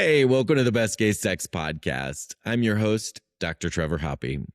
Hey, welcome to the Best Gay Sex Podcast. I'm your host, Dr. Trevor Hoppe.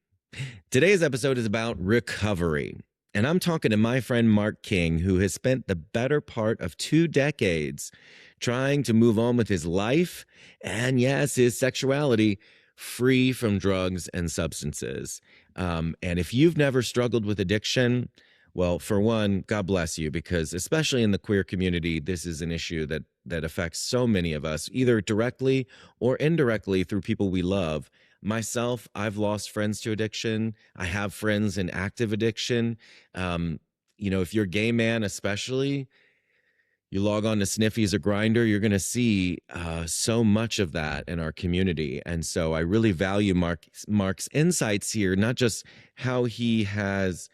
Today's episode is about recovery. And I'm talking to my friend Mark King, who has spent the better part of 2 decades trying to move on with his life and, yes, his sexuality free from drugs and substances. And if you've never struggled with addiction, well, for one, God bless you, because especially in the queer community, this is an issue that affects so many of us, either directly or indirectly through people we love. Myself, I've lost friends to addiction. I have friends in active addiction. If you're a gay man, especially, you log on to Sniffies or Grindr, you're going to see so much of that in our community. And so I really value Mark's insights here, not just how he has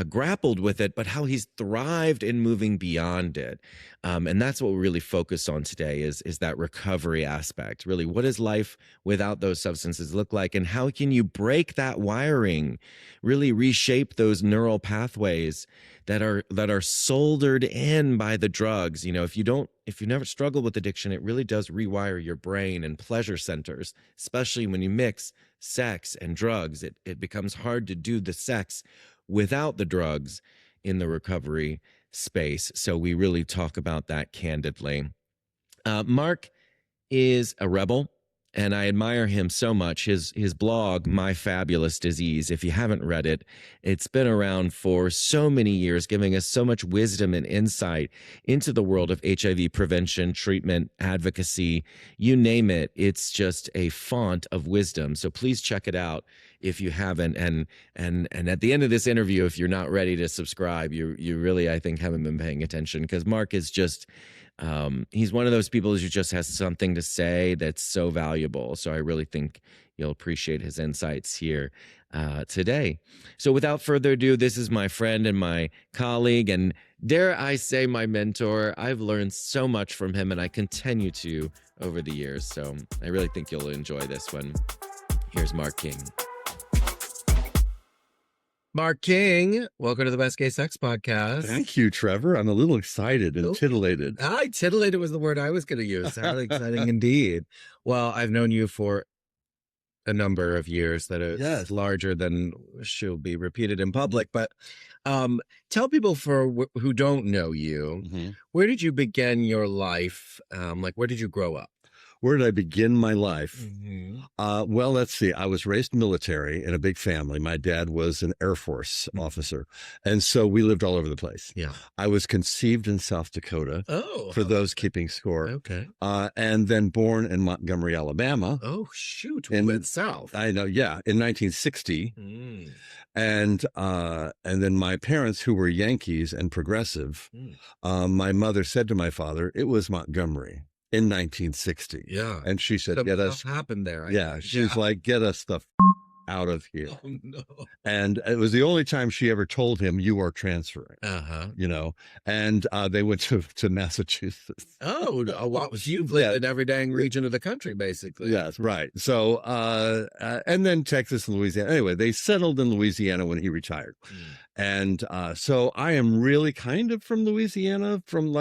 grappled with it, but how he's thrived in moving beyond it. And that's what we really focus on today is that recovery aspect. Really, what does life without those substances look like? And how can you break that wiring, really reshape those neural pathways that are soldered in by the drugs? You know, if you never struggle with addiction, it really does rewire your brain and pleasure centers, especially when you mix sex and drugs. It becomes hard to do the sex without the drugs in the recovery space. So we really talk about that candidly. Mark is a rebel, and I admire him so much. His blog, My Fabulous Disease, if you haven't read it, it's been around for so many years, giving us so much wisdom and insight into the world of HIV prevention, treatment, advocacy, you name it. It's just a font of wisdom. So please check it out if you haven't. And at the end of this interview, if you're not ready to subscribe, you really, I think, haven't been paying attention, because Mark is just he's one of those people who just has something to say that's so valuable. So I really think you'll appreciate his insights here today. So without further ado, this is my friend and my colleague, and dare I say my mentor. I've learned so much from him, and I continue to over the years. So I really think you'll enjoy this one. Here's Mark King. Mark King, welcome to the Best Gay Sex Podcast. Thank you, Trevor. I'm a little excited and titillated. Titillated was the word I was going to use. How exciting indeed. Well, I've known you for a number of years that is larger than should be repeated in public. But tell people who don't know you, where did you begin your life? Where did you grow up? Where did I begin my life? Well, let's see. I was raised military in a big family. My dad was an Air Force officer. And so we lived all over the place. Yeah. I was conceived in South Dakota, for those keeping score. Okay. And then born in Montgomery, Alabama. Oh, shoot. We went south. I know. Yeah. In 1960. And then my parents, who were Yankees and progressive, my mother said to my father, it was Montgomery. In 1960. Yeah. And she said, get us happened there. She's like, get us the out of here. Oh, no. And it was the only time she ever told him, you are transferring. And they went to Massachusetts. What was you lived in every dang region of the country, basically. Yes, right. So and then Texas and Louisiana. Anyway, they settled in Louisiana when he retired. And so I am really kind of from Louisiana, from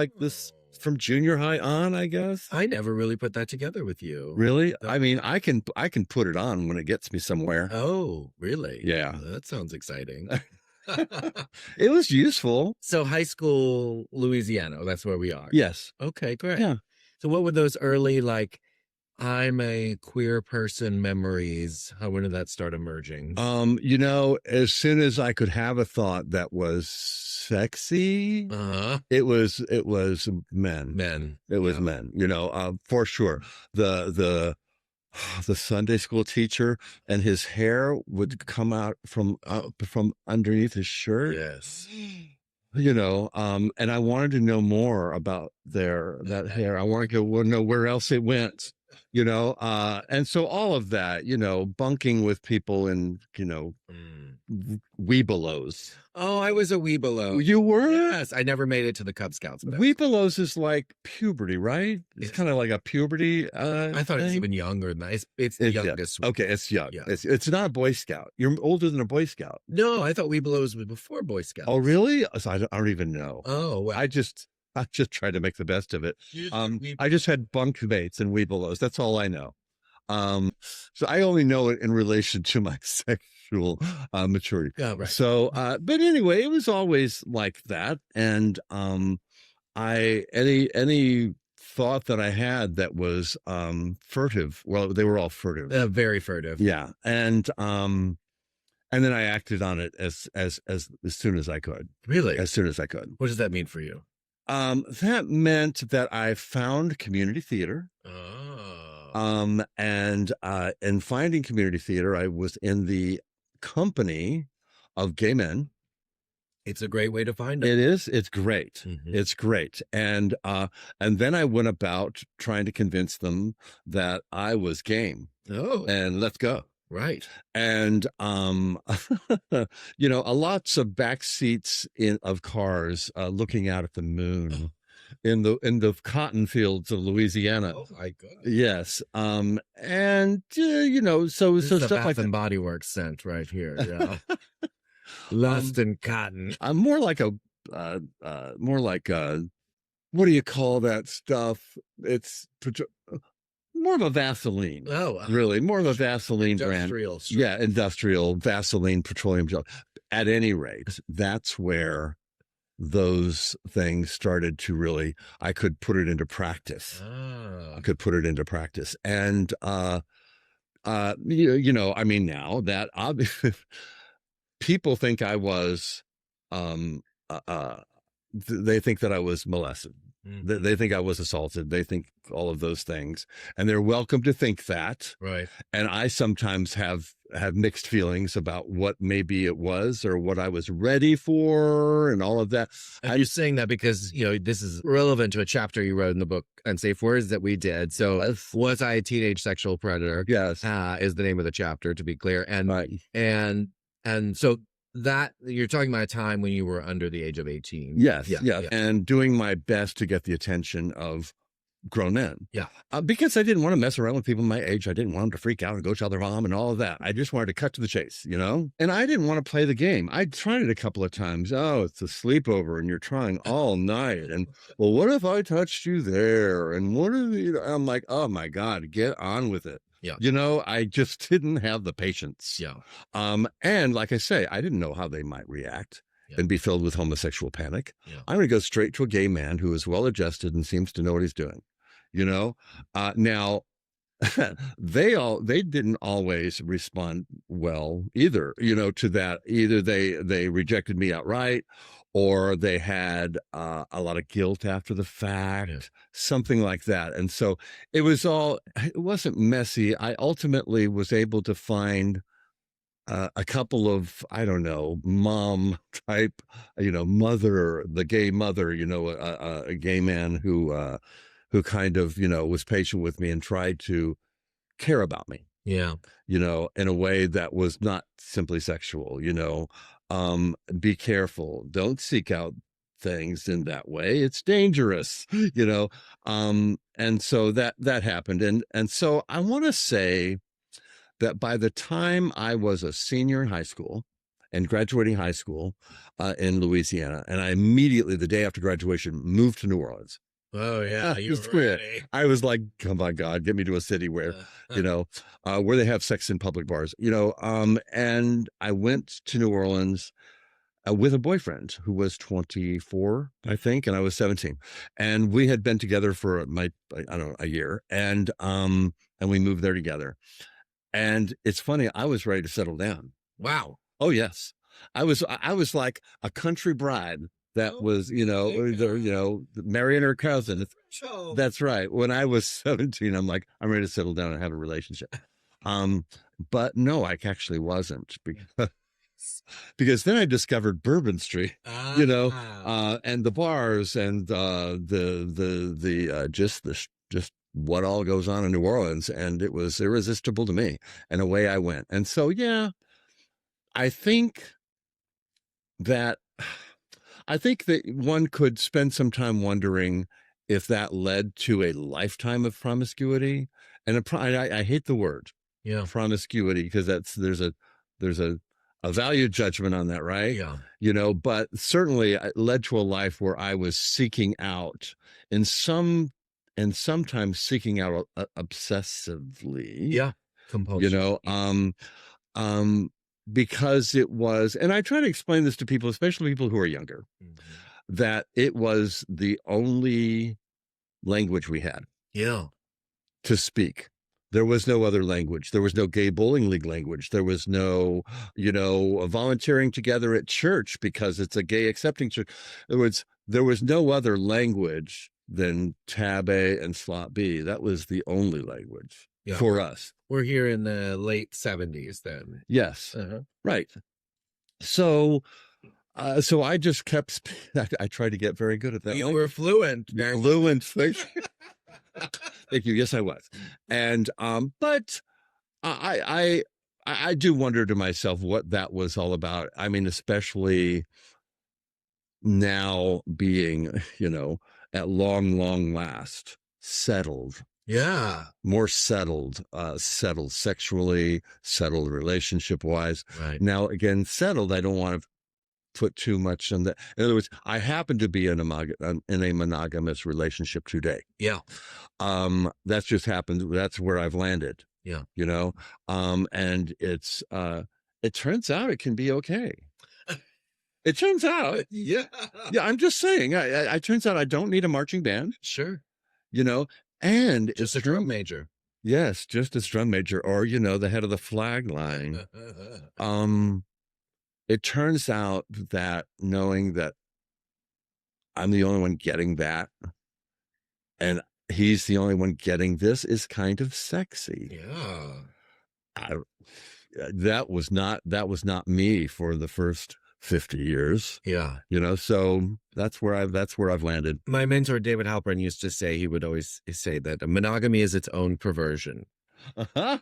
from junior high on, I guess. I never really put that together with you. Really? I mean, I can put it on when it gets me somewhere. Oh, really? Yeah. That sounds exciting. It was useful. So high school, Louisiana, that's where we are. Yes. Okay, great. Yeah. So what were those early, I'm a queer person memories? When did that start emerging? As soon as I could have a thought that was sexy, it was men. It was men, for sure. The Sunday school teacher, and his hair would come out from underneath his shirt. Yes. And I wanted to know more about that hair. I wanted to know where else it went. And so all of that, bunking with people in, Weebelows. Oh, I was a Weebelow. You were? Yes. I never made it to the Cub Scouts. Weebelows is like puberty, right? It's kind of like a puberty I thought it was even younger than that. It's the youngest. Young. Okay, it's young. Yeah. It's not a Boy Scout. You're older than a Boy Scout. No, I thought Weebelows was before Boy Scouts. Oh, really? So I don't even know. Oh, well. I just I just tried to make the best of it. I just had bunk mates and weebelows. That's all I know. So I only know it in relation to my sexual maturity. Yeah, right. So, but anyway, it was always like that. And any thought that I had that was furtive, well, they were all furtive. Very furtive. Yeah. And then I acted on it as soon as I could. Really? As soon as I could. What does that mean for you? That meant that I found community theater. And in finding community theater, I was in the company of gay men. It's a great way to find them. It is. It's great. Mm-hmm. It's great. And then I went about trying to convince them that I was game. Oh, and let's go. Right. And, lots of back seats of cars looking out at the moon in the cotton fields of Louisiana. Oh my God. Yes. So this so is stuff Bath like and Body Works scent right here. Yeah. Lust and cotton. I'm more like what do you call that stuff? It's more of a Vaseline. Oh, really? More of a Vaseline industrial brand. Yeah, industrial Vaseline petroleum gel. At any rate, that's where those things started to really, I could put it into practice. I could put it into practice. And, now that obviously people think I was, they think that I was molested. Mm-hmm. They think I was assaulted. They think all of those things, and they're welcome to think that. Right. And I sometimes have mixed feelings about what maybe it was or what I was ready for and all of that. And you're saying that because, this is relevant to a chapter you wrote in the book, Unsafe Words, that we did. So Was I a Teenage Sexual Predator? Yes. Is the name of the chapter, to be clear. And, right. and so that you're talking about a time when you were under the age of 18. Yes. Yeah. And doing my best to get the attention of grown men. Yeah. Because I didn't want to mess around with people my age. I didn't want them to freak out and go tell their mom and all of that. I just wanted to cut to the chase, And I didn't want to play the game. I tried it a couple of times. Oh, it's a sleepover and you're trying all night. And well, what if I touched you there? And what if I'm like, oh my God, get on with it. Yeah. I just didn't have the patience. Yeah. And like I say, I didn't know how they might react and be filled with homosexual panic. Yeah. I'm going to go straight to a gay man who is well adjusted and seems to know what he's doing. Now they didn't always respond well either, to that. Either they rejected me outright, or they had a lot of guilt after the fact, something like that. And so it wasn't messy. I ultimately was able to find a couple of, I don't know, mom type, mother, the gay mother, a gay man who kind of, was patient with me and tried to care about me. Yeah. In a way that was not simply sexual, be careful. Don't seek out things in that way. It's dangerous, and so that happened. And so I want to say that by the time I was a senior in high school and graduating high school in Louisiana, and I immediately, the day after graduation, moved to New Orleans. Oh yeah, you were ready. I was like, "Oh my God, get me to a city where, where they have sex in public bars." And I went to New Orleans with a boyfriend who was 24, I think, and I was 17, and we had been together for a year, and we moved there together. And it's funny, I was ready to settle down. Wow. Oh yes, I was like a country bride. That was, marrying her cousin. That's right. When I was 17, I'm like, I'm ready to settle down and have a relationship. But no, I actually wasn't, because then I discovered Bourbon Street, and the bars and just what all goes on in New Orleans, and it was irresistible to me, and away I went. And so, I think that one could spend some time wondering if that led to a lifetime of promiscuity. And I hate the word promiscuity, because there's a a value judgment on that, right? Yeah. But certainly it led to a life where I was seeking out and sometimes seeking out obsessively. Yeah. Compulsion. Because it was, and I try to explain this to people, especially people who are younger, that it was the only language we had. Yeah. To speak. There was no other language. There was no gay bowling league language. There was no, volunteering together at church because it's a gay accepting church. There was no other language than Tab A and Slot B. That was the only language for us. We're here in the late 70s then. Yes. Right. So I just kept, I tried to get very good at that. You were fluent. Fluent. Thank you. Yes, I was. And, but I do wonder to myself what that was all about. I mean, especially now being, at long last settled. Yeah. More settled sexually, settled relationship wise. Right. Now, again, settled, I don't want to put too much on that. In other words, I happen to be in a monogamous relationship today. Yeah. That's just happened. That's where I've landed. Yeah. And it turns out it can be okay. It turns out. Yeah. Yeah. I'm just saying, it turns out I don't need a marching band. Sure. And just a drum major. Yes. Just a drum major or, the head of the flag line. It turns out that knowing that I'm the only one getting that and he's the only one getting this is kind of sexy. Yeah. That was not me for the first 50 years. Yeah. So that's where I've landed. My mentor, David Halpern, used to say, he would always say that monogamy is its own perversion. And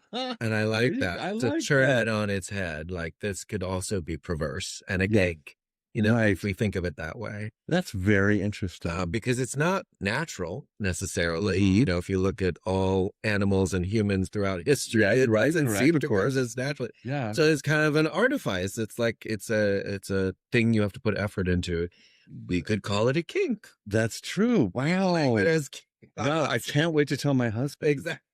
I like that. To turn it on its head, like this could also be perverse and a gig, if we think of it that way. That's very interesting. Because it's not natural necessarily. If you look at all animals and humans throughout history, it doesn't seem to course it's natural. Yeah. So it's kind of an artifice. It's like it's a thing you have to put effort into. We could call it a kink. That's true. Wow. No, I can't wait to tell my husband. Exactly.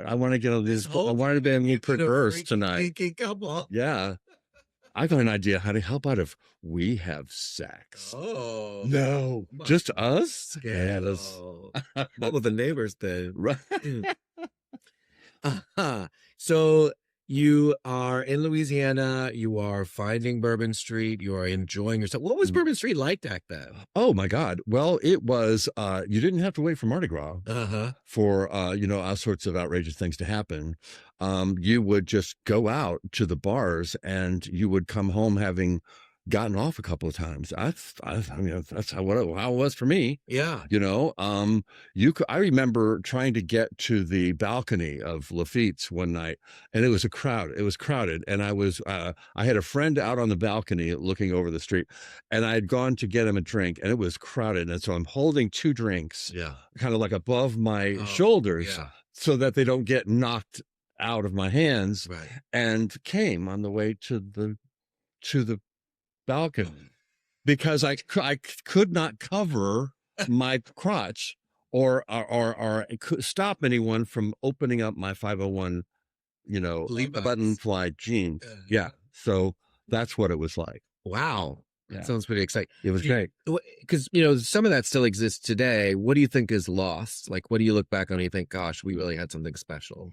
I want to get this. I wanted to be perverse tonight. Couple. Yeah. I got an idea. How about if we have sex? Oh. No. Just us? Yeah. What will the neighbors then? Right. So you are in Louisiana. You are finding Bourbon Street. You are enjoying yourself. What was Bourbon Street like back then? Oh my God! Well, it was. You didn't have to wait for Mardi Gras for all sorts of outrageous things to happen. You would just go out to the bars, and you would come home having gotten off a couple of times. That's how it was for me. Yeah. I remember trying to get to the balcony of Lafitte's one night, and it was crowded. And I had a friend out on the balcony looking over the street, and I had gone to get him a drink, and it was crowded. And so I'm holding two drinks, kind of like above my shoulders, so that they don't get knocked out of my hands. Right. And came on the way to the balcony because I could not cover my crotch or could stop anyone from opening up my 501, button fly jeans. Yeah. So that's what it was like. Wow. Yeah. That sounds pretty exciting. It was great. Because, some of that still exists today. What do you think is lost? Like, what do you look back on and you think, gosh, we really had something special?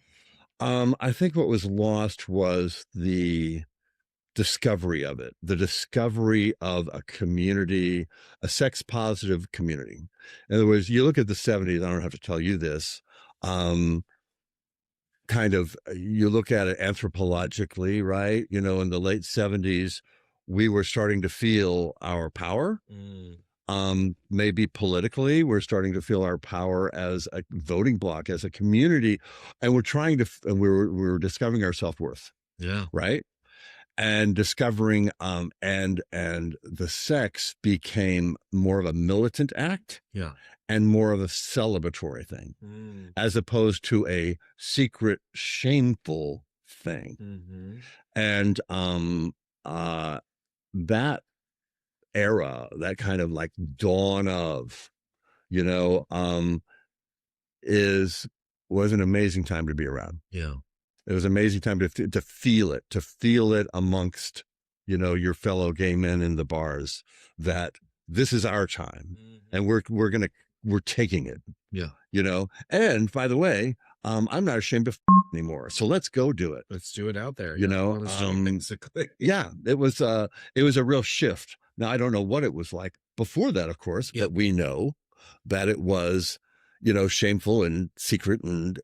I think what was lost was the discovery of it, the discovery of a community, a sex positive community. In other words, you look at the 70s, I don't have to tell you this, you look at it anthropologically, right? In the late 70s, we were starting to feel our power. Maybe politically, we're starting to feel our power as a voting bloc, as a community, and we were discovering our self-worth. Yeah. Right. And discovering, and the sex became more of a militant act. Yeah. And more of a celebratory thing, as opposed to a secret, shameful thing. And that era, that kind of like dawn of, you know, was an amazing time to be around. Yeah. It was an amazing time to feel it amongst, you know, your fellow gay men in the bars, that this is our time, and we're taking it. Yeah. You know, and by the way, I'm not ashamed of anymore. So let's go do it. Let's do it out there. You know, basically. Yeah, it was a real shift. Now, I don't know what it was like before that, of course, but we know that it was, you know, shameful and secret and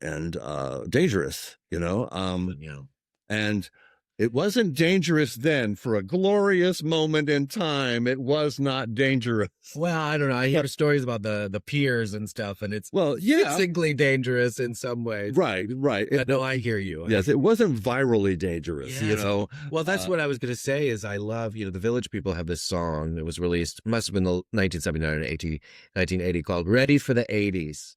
dangerous, you know. And it wasn't dangerous then. For a glorious moment in time, it was not dangerous. Well, I don't know. I hear stories about the piers and stuff, and it's yeah, physically dangerous in some ways. Right. No, I hear you. Yes, it wasn't virally dangerous, you know. Well, that's what I was going to say is I love, you know, the Village People have this song that was released, must have been the 1979 or 1980, called Ready for the 80s.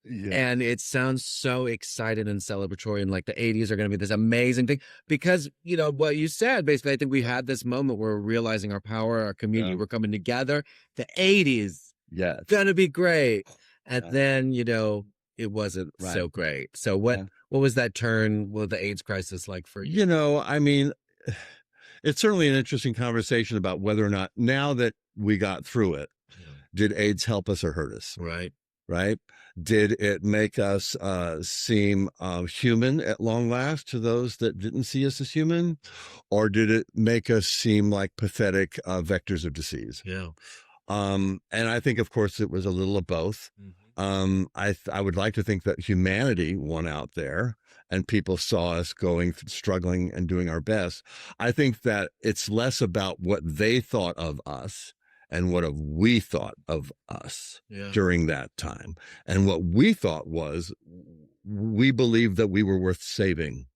Yeah. And it sounds so excited and celebratory, and like the 80s are going to be this amazing thing because, you know, what you said, basically, I think we had this moment where we're realizing our power, our community, we're coming together. The 80s, going to be great. And then, you know, it wasn't so great. So what was that turn with the AIDS crisis like for you? You know, I mean, it's certainly an interesting conversation about whether or not, now that we got through it, did AIDS help us or hurt us? Right? Did it make us seem human at long last to those that didn't see us as human? Or did it make us seem like pathetic vectors of disease? Yeah. And I think, of course, it was a little of both. I would like to think that humanity won out there and people saw us struggling and doing our best. I think that it's less about what they thought of us and what we thought of us during that time. And what we thought was, we believed that we were worth saving.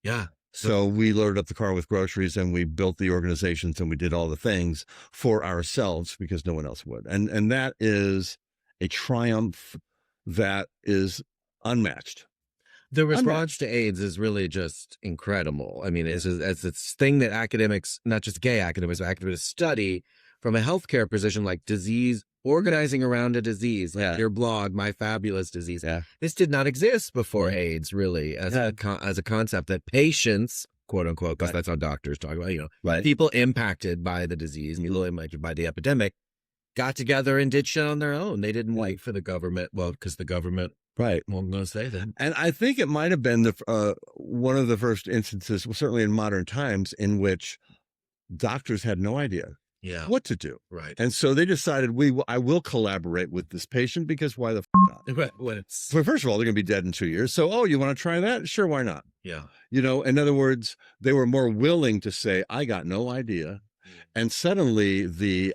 Yeah. So we loaded up the car with groceries and we built the organizations and we did all the things for ourselves because no one else would. And that is a triumph that is unmatched. The response to AIDS is really just incredible. I mean, it's this thing that academics, not just gay academics, but academics study from a healthcare position, like disease, organizing around a disease, like your blog, My Fabulous Disease. This did not exist before AIDS, really, as a concept that patients, quote unquote, because that's how doctors talk about, you know, people impacted by the disease, people impacted by the epidemic, got together and did shit on their own. They didn't wait for the government. Well, because the government, well, I'm going to say that. And I think it might have been one of the first instances, well, certainly in modern times, in which doctors had no idea what to do. And so they decided, I will collaborate with this patient, because why the not? Well, first of all, they're going to be dead in 2 years. So, you want to try that? Sure, why not? Yeah. You know, in other words, they were more willing to say, I got no idea. And suddenly that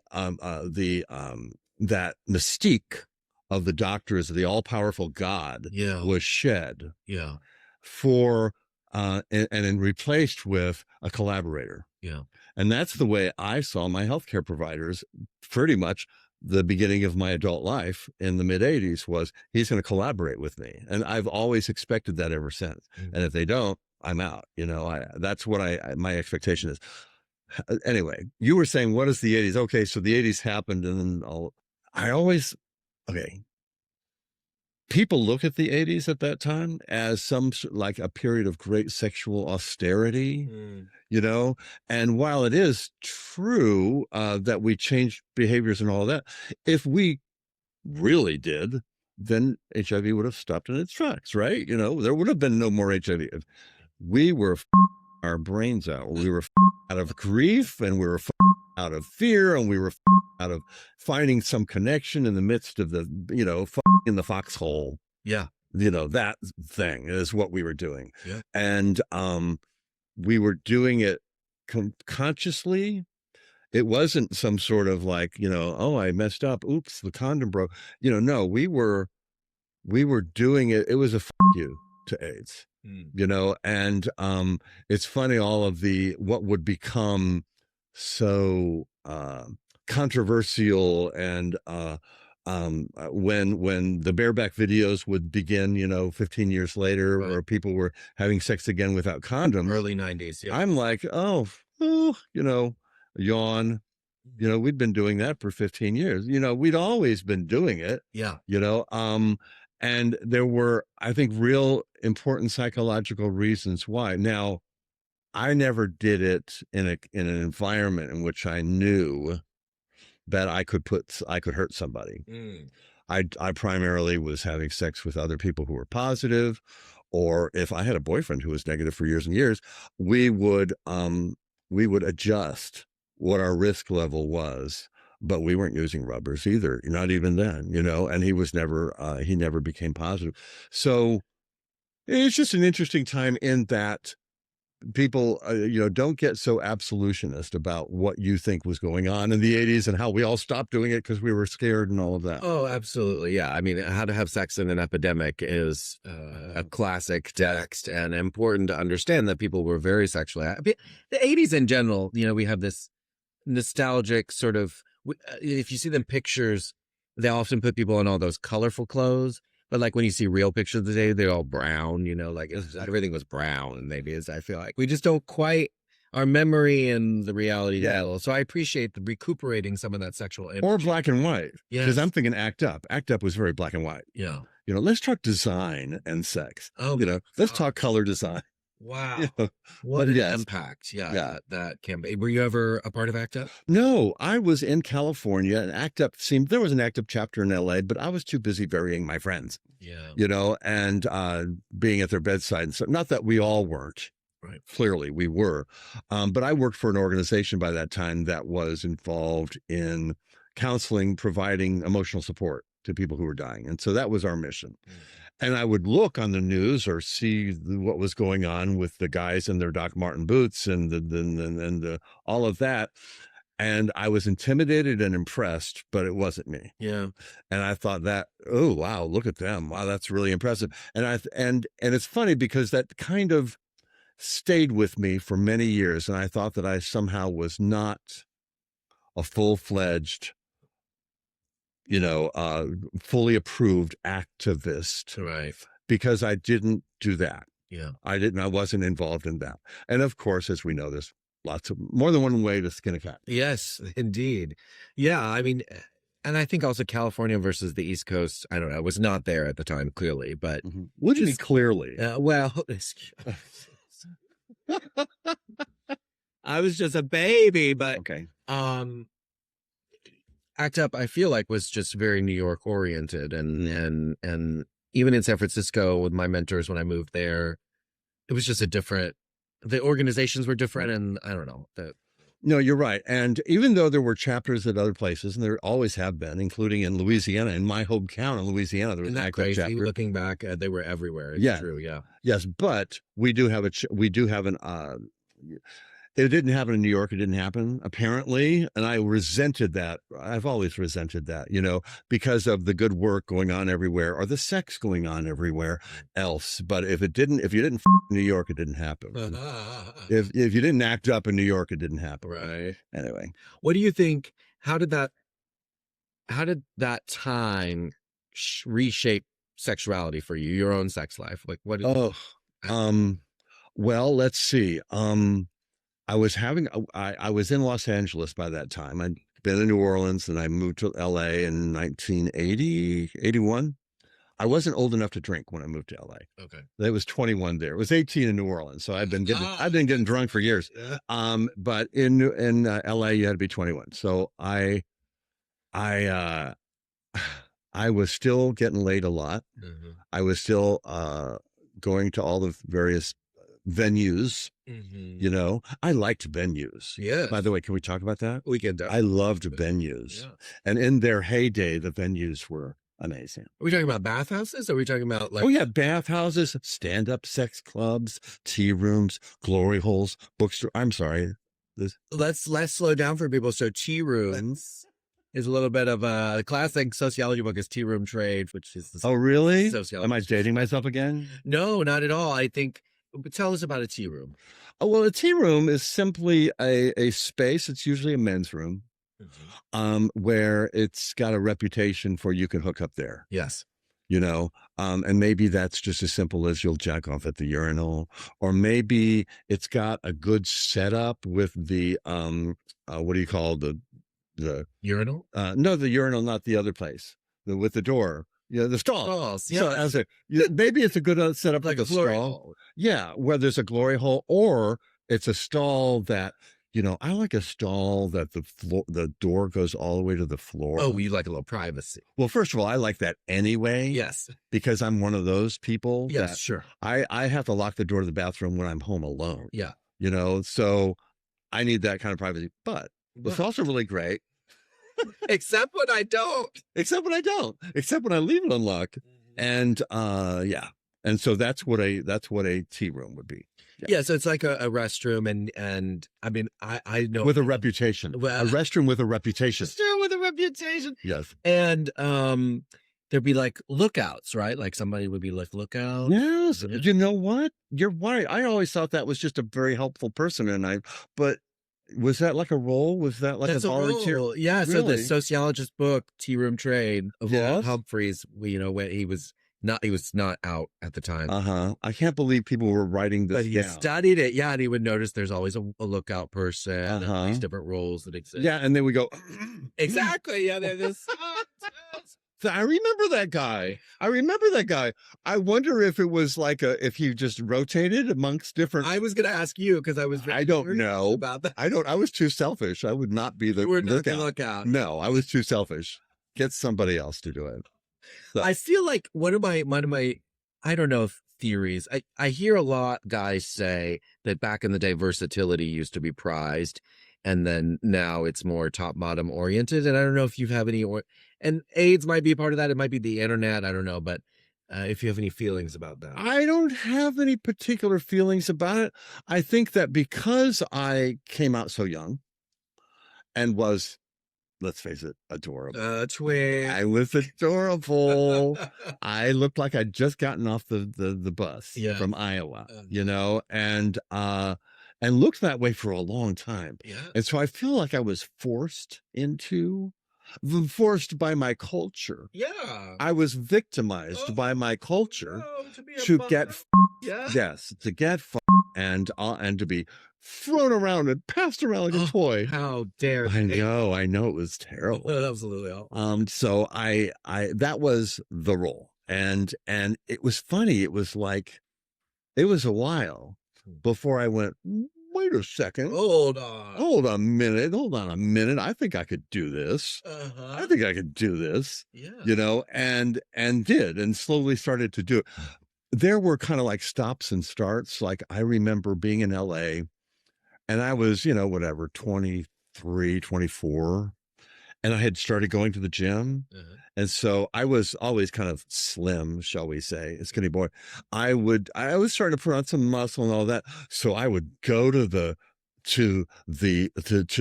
mystique of the doctor as the all-powerful God was shed for and replaced with a collaborator. And that's the way I saw my healthcare providers pretty much the beginning of my adult life in the mid-'80s was, he's going to collaborate with me. And I've always expected that ever since. And if they don't, I'm out. You know, that's what my expectation is. Anyway, you were saying, what is the 80s? Okay, so the 80s happened, and then people look at the 80s at that time as like a period of great sexual austerity, you know? And while it is true that we changed behaviors and all that, if we really did, then HIV would have stopped in its tracks, right? You know, there would have been no more HIV. We were our brains out. We were out of grief, and we were out of fear, and we were out of finding some connection in the midst of the, you know, in the foxhole. Yeah. You know, that thing is what we were doing. And we were doing it consciously. It wasn't some sort of like, you know, oh, I messed up. Oops, the condom broke. You know, no, we were doing it. It was a you to AIDS. You know, and it's funny, all of what would become so controversial, and when the bareback videos would begin, you know, 15 years later, where people were having sex again without condoms, early 90s. I'm like, oh, oh, yawn. We'd been doing that for 15 years. We'd always been doing it. Yeah. And there were, I think, real important psychological reasons why. Now, I never did it in an environment in which I knew that I could hurt somebody. I primarily was having sex with other people who were positive, or if I had a boyfriend who was negative for years and years, we would adjust what our risk level was, but we weren't using rubbers either, not even then, and he never became positive. So it's just an interesting time in that people, don't get so absolutionist about what you think was going on in the 80s and how we all stopped doing it because we were scared and all of that. Oh, absolutely. Yeah. I mean, how to have sex in an epidemic is a classic text, and important to understand that people were very sexually active. The 80s in general, we have this nostalgic sort of, if you see them pictures, they often put people in all those colorful clothes. But like when you see real pictures today, they're all brown, like everything was brown in the 80s. I feel like we just don't quite, our memory and the reality. Yeah. So I appreciate the recuperating some of that sexual image. Or black and white. Yeah. Because I'm thinking Act Up. Act Up was very black and white. Yeah. Let's talk design and sex. Oh, let's talk color design. Wow. What an impact. Yeah. That campaign. Were you ever a part of ACT UP? No, I was in California, and ACT UP there was an ACT UP chapter in LA, but I was too busy burying my friends. Yeah. And being at their bedside. And so, not that we all weren't. Right. Clearly we were. But I worked for an organization by that time that was involved in counseling, providing emotional support to people who were dying. And so that was our mission. And I would look on the news or see what was going on with the guys in their Doc Marten boots and all of that. And I was intimidated and impressed, but it wasn't me. Yeah. And I thought that, oh, wow, look at them. Wow, that's really impressive. And it's funny because that kind of stayed with me for many years. And I thought that I somehow was not a full-fledged, fully approved activist. Right. Because I didn't do that. Yeah. I wasn't involved in that. And of course, as we know, there's more than one way to skin a cat. Yes, indeed. Yeah. I mean, and I think also California versus the East Coast, I don't know, was not there at the time, clearly, but. What do you mean clearly? Well, I was just a baby, but. Okay. ACT UP, I feel like, was just very New York oriented, and even in San Francisco with my mentors when I moved there, it was just the organizations were different, and I don't know. No, you're right. And even though there were chapters at other places, and there always have been, including in Louisiana, in my hometown in Louisiana, there was an ACT UP chapter. Looking back, they were everywhere. It's true. Yeah. Yes, but we do have it didn't happen in New York. It didn't happen, apparently. And I resented that. I've always resented that, because of the good work going on everywhere or the sex going on everywhere else. But if you didn't in New York, it didn't happen. If you didn't act up in New York, it didn't happen. Right. Anyway. What do you think? How did that time reshape sexuality for you, your own sex life? Like what? Well, let's see. I was in Los Angeles by that time. I'd been in New Orleans and I moved to LA in 1980, 81. I wasn't old enough to drink when I moved to LA. Okay. I was 21 there. It was 18 in New Orleans. So I've been getting drunk for years. Yeah. But in LA you had to be 21. So I was still getting laid a lot. Mm-hmm. I was still going to all the various venues. Mm-hmm. I liked venues. Yeah. By the way, can we talk about that? We can. I loved venues. Yeah. And in their heyday, the venues were amazing. Are we talking about bathhouses? Or are we talking about like? Oh yeah, bathhouses, stand-up sex clubs, tea rooms, glory holes, bookstore. I'm sorry. Let's slow down for people. So tea rooms is a little bit of a classic sociology book is Tea Room Trade, which is oh really? Sociology. Am I dating myself again? No, not at all. I think. But tell us about a tea room. Oh, well, a tea room is simply a space. It's usually a men's room, where it's got a reputation for you can hook up there. Yes. you know, and maybe that's just as simple as you'll jack off at the urinal, or maybe it's got a good setup with the what do you call the urinal? No, the urinal, not the other place, with the door. Yeah, the stall. Stalls, yeah. So maybe it's a good setup like like a glory stall. hole. Yeah, where there's a glory hole, or it's a stall that, I like a stall that the door goes all the way to the floor. Oh, you like a little privacy. Well, first of all, I like that anyway. Yes. Because I'm one of those people. Yes, that sure. I have to lock the door to the bathroom when I'm home alone. Yeah. So I need that kind of privacy. But it's also really great. Except when I don't. Except when I leave it unlocked. And and so that's what a tea room would be. Yeah, so it's like a restroom, and I mean, I know with a reputation. Well, a restroom with a reputation. Restroom with a reputation. Yes. And there'd be like lookouts, right? Like somebody would be like lookout. Yes. Yeah. You know what? You're right. I always thought that was just a very helpful person, but was that like a role? Was that like That's a volunteer? role. Yeah. Really? So the sociologist book, Tea Room Trade of Yes. Humphreys, when he was not out at the time. I can't believe people were writing this But he down. studied it. Yeah. And he would notice there's always a lookout person, and these different roles that exist. Yeah. And then we go, exactly. Yeah. They're this. I remember that guy. I wonder if it was like if he just rotated amongst different. I was going to ask you because I was. I don't know about that. I was too selfish. I would not be the You were not the lookout. lookout. No, I was too selfish. Get somebody else to do it. So. I feel like one of my I don't know if theories. I hear a lot guys say that back in the day versatility used to be prized, and then now it's more top bottom oriented. And I don't know if you have any and AIDS might be a part of that. It might be the internet. I don't know, but if you have any feelings about that. I don't have any particular feelings about it. I think that because I came out so young and was, let's face it, adorable. Twin. I was adorable. I looked like I'd just gotten off the bus from Iowa, and looked that way for a long time. Yeah. And so I feel like I was forced by my culture. Yeah. I was victimized by my culture to get and to be thrown around and passed around like a toy. How dare I know it was terrible. Absolutely awful. So I that was the role. And it was funny. It was like, it was a while before I went, wait a second. Hold on. Hold on a minute. I think I could do this. I think I could do this. Yeah. And did, and slowly started to do it. There were kind of like stops and starts. Like I remember being in LA, and I was, 23, 24, and I had started going to the gym. And so I was always kind of slim, shall we say, a skinny boy. I was starting to put on some muscle and all that. So I would go to the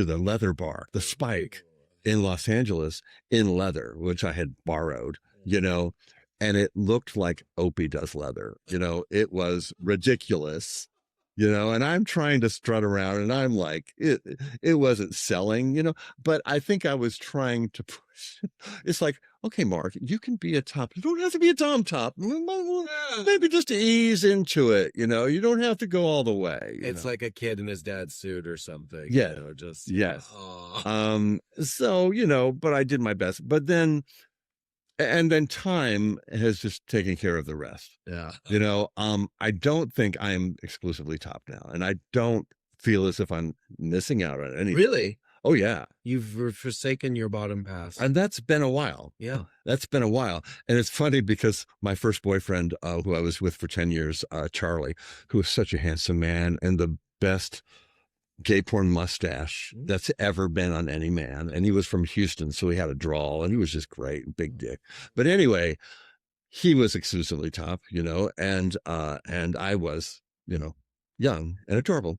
leather bar, the Spike in Los Angeles, in leather, which I had borrowed, and it looked like Opie does leather. It was ridiculous. And I'm trying to strut around, and I'm like, it wasn't selling, but I think I was trying to push. It's like, okay, Mark, you can be a top. You don't have to be a top. Maybe just ease into it. You don't have to go all the way. It's like a kid in his dad's suit or something. Yeah. Yes. So, but I did my best. But then, and then time has just taken care of the rest. Yeah. I don't think I'm exclusively top now, and I don't feel as if I'm missing out on anything. Really? Oh yeah. You've forsaken your bottom pass. And that's been a while. Yeah. That's been a while. And it's funny because my first boyfriend, who I was with for 10 years, Charlie, who was such a handsome man and the best gay porn mustache that's ever been on any man. And he was from Houston, so he had a drawl, and he was just great, big dick. But anyway, he was exclusively top, and I was, young and adorable.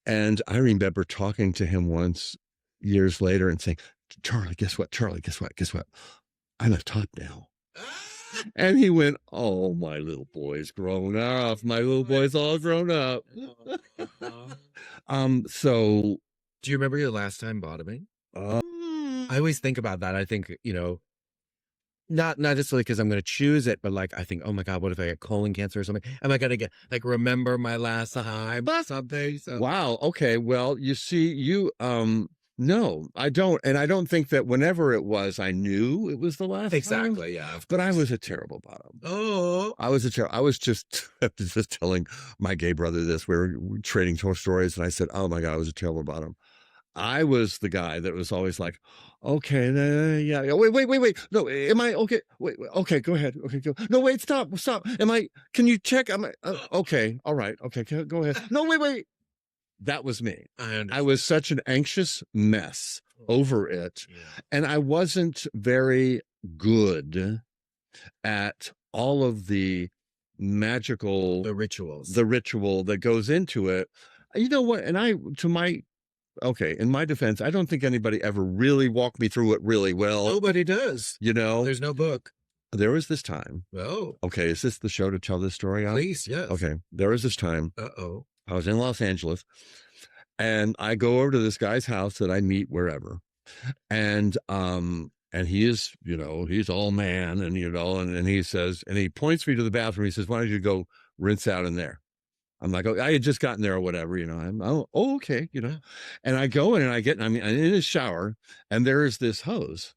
And I remember talking to him once years later and saying, Charlie, guess what? I'm a top now. And he went, oh, my little boy's grown up. My little boy's all grown up. So. Do you remember your last time bottoming? I always think about that. I think, Not necessarily because I'm going to choose it, but like I think, oh my God, what if I get colon cancer or something? Am I going to get like remember my last time or something? So. Wow. Okay. Well, you see, no, I don't, and I don't think that whenever it was, I knew it was the last time. Exactly. Yeah. But I was a terrible bottom. Oh, I was just telling my gay brother this. We were trading tour stories, and I said, "Oh my God, I was a terrible bottom." I was the guy that was always like, okay, yeah, wait. No, am I okay? Wait, okay, go ahead. Okay, go. No, wait, stop. Can you check? Okay, all right. Okay, go ahead. No, wait. That was me. I was such an anxious mess over it. Yeah. And I wasn't very good at all of the magical, the rituals, the ritual that goes into it. You know what? And in my defense, I don't think anybody ever really walked me through it really well. Nobody does. You know, there's no book. There was this time. Oh. Okay. Is this the show to tell this story on? Please, yes. Okay. There was this time. Uh-oh. I was in Los Angeles and I go over to this guy's house that I meet wherever. And he's all man and, and he says, and he points me to the bathroom. He says, why don't you go rinse out in there? I'm like, oh, I had just gotten there or whatever, okay, and I go in and I'm in his shower and there is this hose,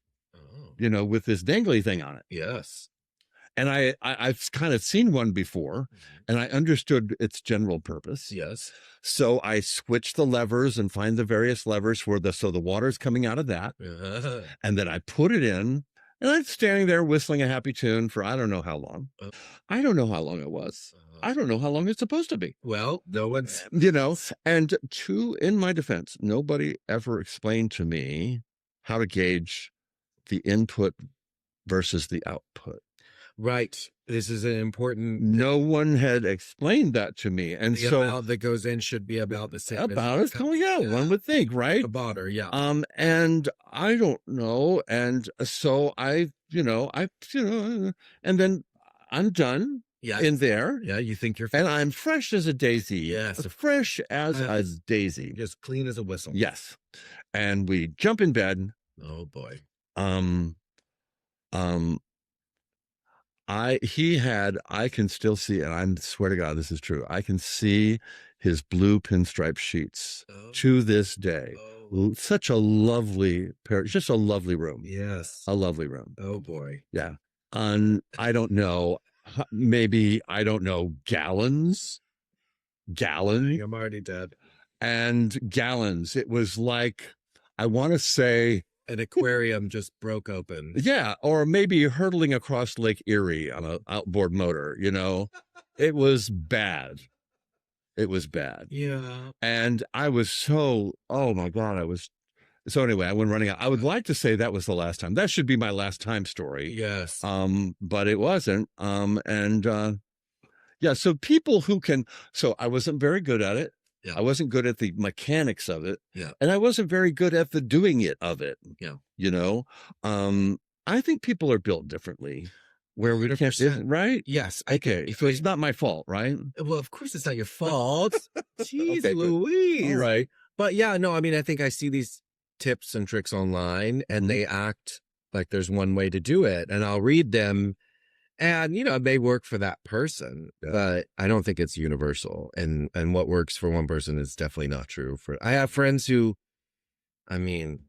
with this dangly thing on it. Yes. And I've kind of seen one before and I understood its general purpose. Yes. So I switch the levers and find the various levers so the water's coming out of that. And then I put it in and I'm standing there whistling a happy tune for I don't know how long. I don't know how long it was. I don't know how long it's supposed to be. Well, no one's, and in my defense, nobody ever explained to me how to gauge the input versus the output. Right. This is an important. No one had explained that to me. And the amount that goes in should be about the same. About as coming out, one would think, right? The bottom, yeah. And I don't know. And so and then I'm done. Yeah, in there. Yeah, you think you're and I'm fresh as a daisy. Yes. Fresh as a daisy. Just clean as a whistle. Yes. And we jump in bed. Oh boy. I can still see, and I swear to God, this is true. I can see his blue pinstripe sheets to this day. Such a lovely pair, just a lovely room. Yes. A lovely room. Oh boy. Yeah. I don't know. Maybe, I don't know, gallons. I'm already dead. And gallons. It was like, I want to say, an aquarium just broke open. Yeah, or maybe hurtling across Lake Erie on an outboard motor, It was bad. It was bad. Yeah. And I was so, oh my God, so anyway, I went running out. I would like to say that was the last time. That should be my last time story. Yes. But it wasn't. Yeah, so people so I wasn't very good at it. Yeah. I wasn't good at the mechanics of it. Yeah. And I wasn't very good at the doing it of it. Yeah. I think people are built differently. Where we can't, right? Yes. Okay. It's not my fault, right? Well, of course it's not your fault. Jeez, Okay, Louise. All right. But yeah, no, I mean, I think I see these tips and tricks online and they act like there's one way to do it. And I'll read them and, it may work for that person, but I don't think it's universal. And what works for one person is definitely not true I have friends who, I mean,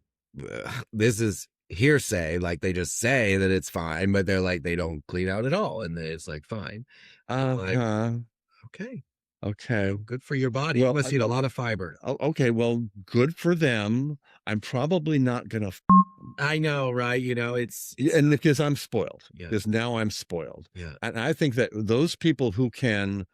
this is hearsay, like they just say that it's fine, but they're like, they don't clean out at all. And it's like, fine. Okay. Okay. Good for your body. You must eat a lot of fiber. Okay. Well, good for them. I'm probably not going to. I know, right? It's. And because I'm spoiled. Yeah. Because now I'm spoiled. Yeah. And I think that those people who can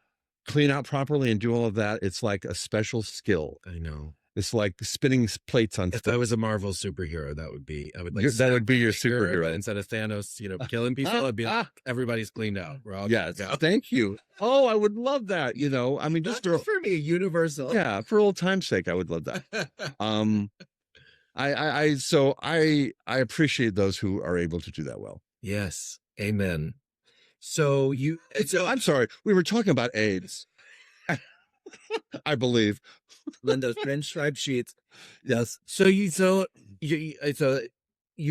clean out properly and do all of that, it's like a special skill. I know. It's like spinning plates on. If I was a Marvel superhero, that would be. I would like. That would be your superhero. Instead of Thanos, killing people, it'd be like, everybody's cleaned out. We're all Thank you. Oh, I would love that. I mean, just for me, universal. Yeah, for old time's sake, I would love that. I appreciate those who are able to do that well. Yes, amen. So I'm sorry, we were talking about AIDS. I believe. Linda's pinstripe sheets. Yes. So you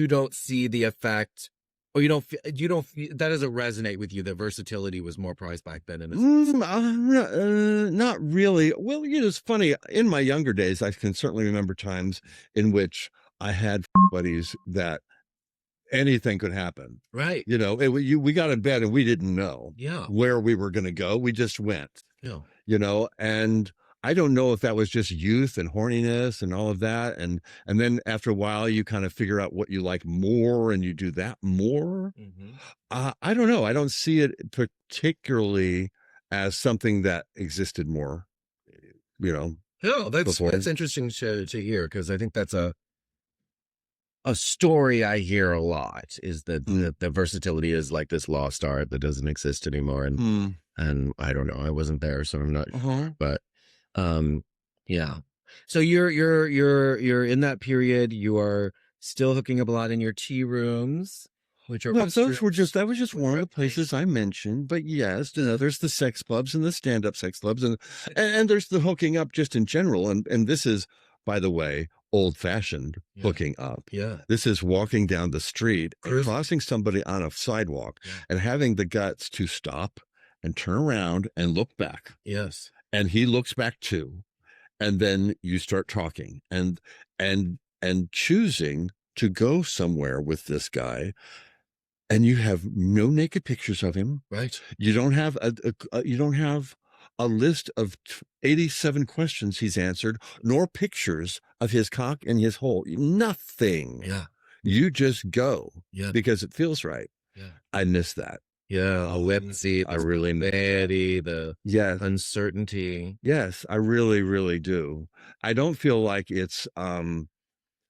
don't see the effect Or you don't, that doesn't resonate with you that versatility was more prized back then. Not really. Well, it's funny. In my younger days, I can certainly remember times in which I had buddies that anything could happen. Right. We got in bed and we didn't know where we were going to go. We just went. Yeah. And I don't know if that was just youth and horniness and all of that. And then after a while, you kind of figure out what you like more and you do that more. Mm-hmm. I don't know. I don't see it particularly as something that existed more, No, that's interesting to hear, because I think that's a story I hear a lot, is that the versatility is like this lost art that doesn't exist anymore. And I don't know, I wasn't there, so I'm not sure. But yeah. So you're in that period, you are still hooking up a lot in your tea rooms, which are that was just one of the places I mentioned. But yes, there's the sex clubs and the stand-up sex clubs, and there's the hooking up just in general. And this is, by the way, old-fashioned hooking up. Yeah. This is walking down the street, crossing somebody on a sidewalk, and having the guts to stop and turn around and look back. Yes. And he looks back too. And then you start talking and choosing to go somewhere with this guy. And you have no naked pictures of him. Right. You don't have a list of 87 questions he's answered, nor pictures of his cock and his hole. Nothing. Yeah. You just go. Yeah. Because it feels right. Yeah. I miss that. Yeah. A whimsy, the reality, the uncertainty. Yes, I really, really do. I don't feel like it's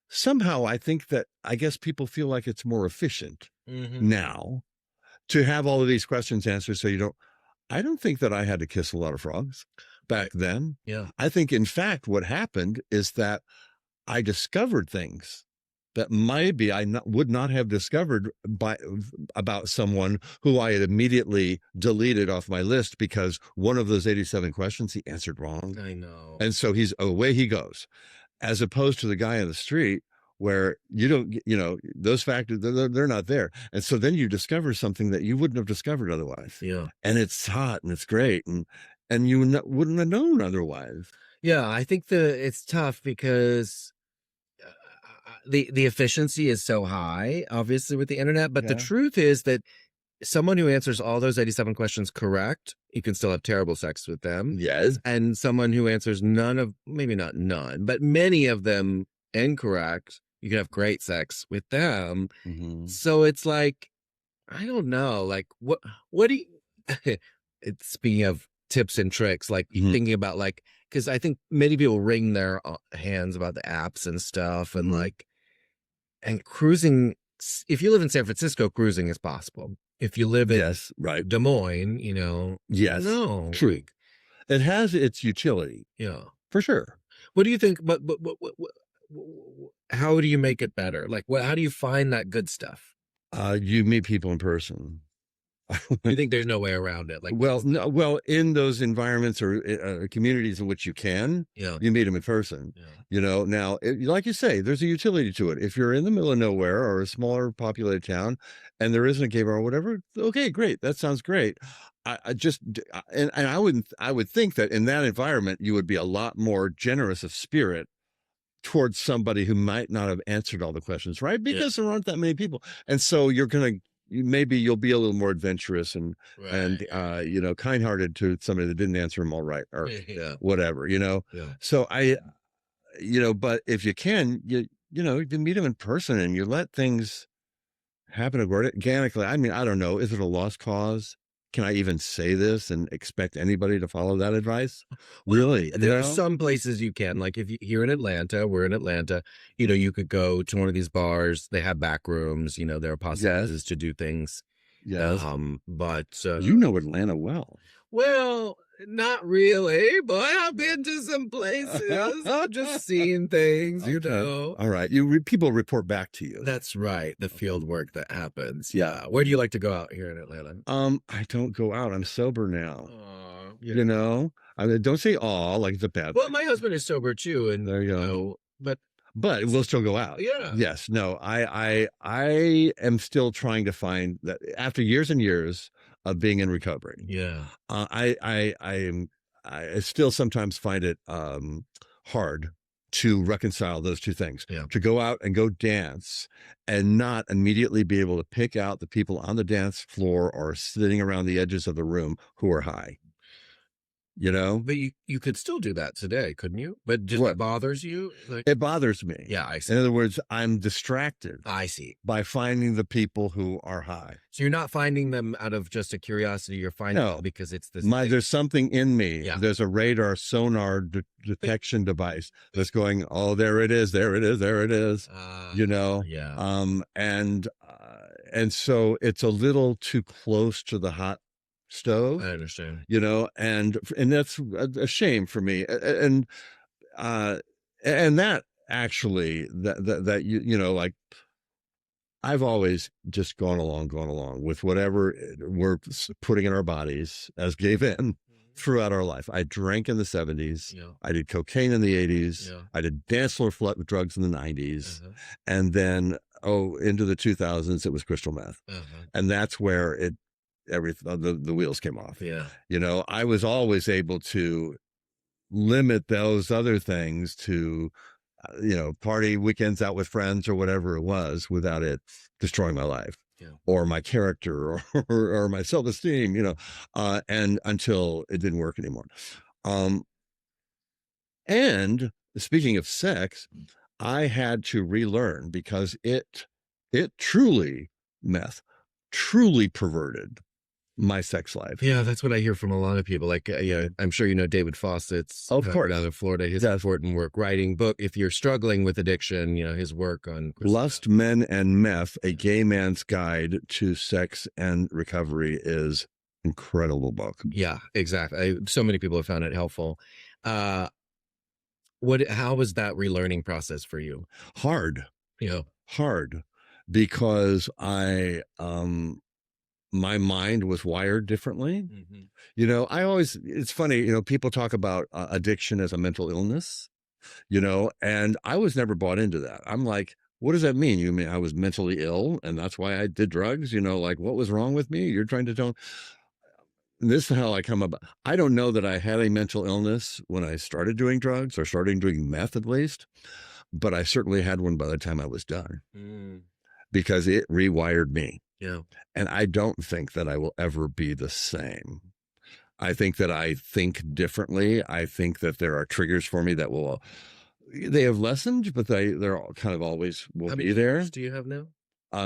somehow I think that I guess people feel like it's more efficient now to have all of these questions answered, so I don't think that I had to kiss a lot of frogs back then. Yeah. I think, in fact, what happened is that I discovered things that maybe would not have discovered about someone who I had immediately deleted off my list because one of those 87 questions he answered wrong. I know. And so away he goes, as opposed to the guy on the street where you don't, those factors, they're not there. And so then you discover something that you wouldn't have discovered otherwise. Yeah. And it's hot and it's great. And you wouldn't have known otherwise. Yeah. I think it's tough because the efficiency is so high, obviously, with the internet. But the truth is that someone who answers all those 87 questions correct, you can still have terrible sex with them. Yes. And someone who answers maybe not none, but many of them incorrect, you can have great sex with them. So it's like, I don't know, like what do you, speaking of tips and tricks, like thinking about because I think many people wring their hands about the apps and stuff and cruising. If you live in San Francisco, cruising is possible. If you live in Des Moines, no. True. It has its utility. Yeah. For sure. What do you think? But how do you make it better? Like, how do you find that good stuff? You meet people in person. You think there's no way around it? Well, in those environments or communities in which you can, you meet them in person. Yeah. Now, like you say, there's a utility to it. If you're in the middle of nowhere or a smaller populated town and there isn't a gay bar or whatever, okay, great. That sounds great. I would think that in that environment, you would be a lot more generous of spirit towards somebody who might not have answered all the questions, right? Because there aren't that many people. And so maybe you'll be a little more adventurous and kind-hearted to somebody that didn't answer them all right or whatever, Yeah. So but if you can, you meet them in person and you let things happen organically. I mean, I don't know. Is it a lost cause? Can I even say this and expect anybody to follow that advice? Really? There are some places you can, like if you're in Atlanta, we're in Atlanta, you could go to one of these bars. They have back rooms, there are possibilities to do things. Yes. But you know Atlanta well. Well, not really, but I've been to some places, just seeing things, All right. People report back to you. That's right. The field work that happens. Yeah. Where do you like to go out here in Atlanta? I don't go out. I'm sober now. I mean, don't say like the bad. Well, my husband is sober too, and there you go. but but we'll still go out. Yeah. Yes. No, I am still trying to find that after years and years of being in recovery. Yeah. I still sometimes find it hard to reconcile those two things. Yeah. To go out and go dance and not immediately be able to pick out the people on the dance floor or sitting around the edges of the room who are high. You know? But you could still do that today, couldn't you? But just it bothers you? Like, it bothers me. Yeah, I see. In other words, I'm distracted. I see. By finding the people who are high. So you're not finding them out of just a curiosity. You're finding them because it's this. There's something in me. Yeah. There's a radar sonar detection device that's going, oh, there it is. There it is. There it is. You know? Yeah. And so it's a little too close to the hot stove. I understand. You know, and that's a shame for me. And that actually, that you know, like, I've always just gone along with whatever we're putting in our bodies as gay men throughout our life. I drank in the 70s. Yeah. I did cocaine in the 80s. Yeah. I did dance floor drugs in the 90s. And then, into the 2000s, it was crystal meth. And that's where the wheels came off. Yeah. You know, I was always able to limit those other things to, you know, party weekends out with friends or whatever it was without it destroying my life or my character or my self-esteem, you know, and until it didn't work anymore. And speaking of sex, I had to relearn because it truly, meth, truly perverted my sex life. Yeah, that's what I hear from a lot of people. Like, I'm sure you know David Fawcett's, of course, down in Florida. His important work, writing book. If you're struggling with addiction, you know his work on Lust, Men, and Meth: A Gay Man's Guide to Sex and Recovery is incredible book. Yeah, exactly. So many people have found it helpful. How was that relearning process for you? Hard. Yeah, hard, because my mind was wired differently. You know, it's funny, you know, people talk about addiction as a mental illness, you know, and I was never bought into that. I'm like, what does that mean? You mean I was mentally ill and that's why I did drugs? You know, like, what was wrong with me? You're trying to tell. This is how I come about. I don't know that I had a mental illness when I started doing drugs or started doing meth at least, but I certainly had one by the time I was done because it rewired me. Yeah. And I don't think that I will ever be the same. I think that I think differently. I think that there are triggers for me that they have lessened, but they're all kind of always will be there. How many do you have now?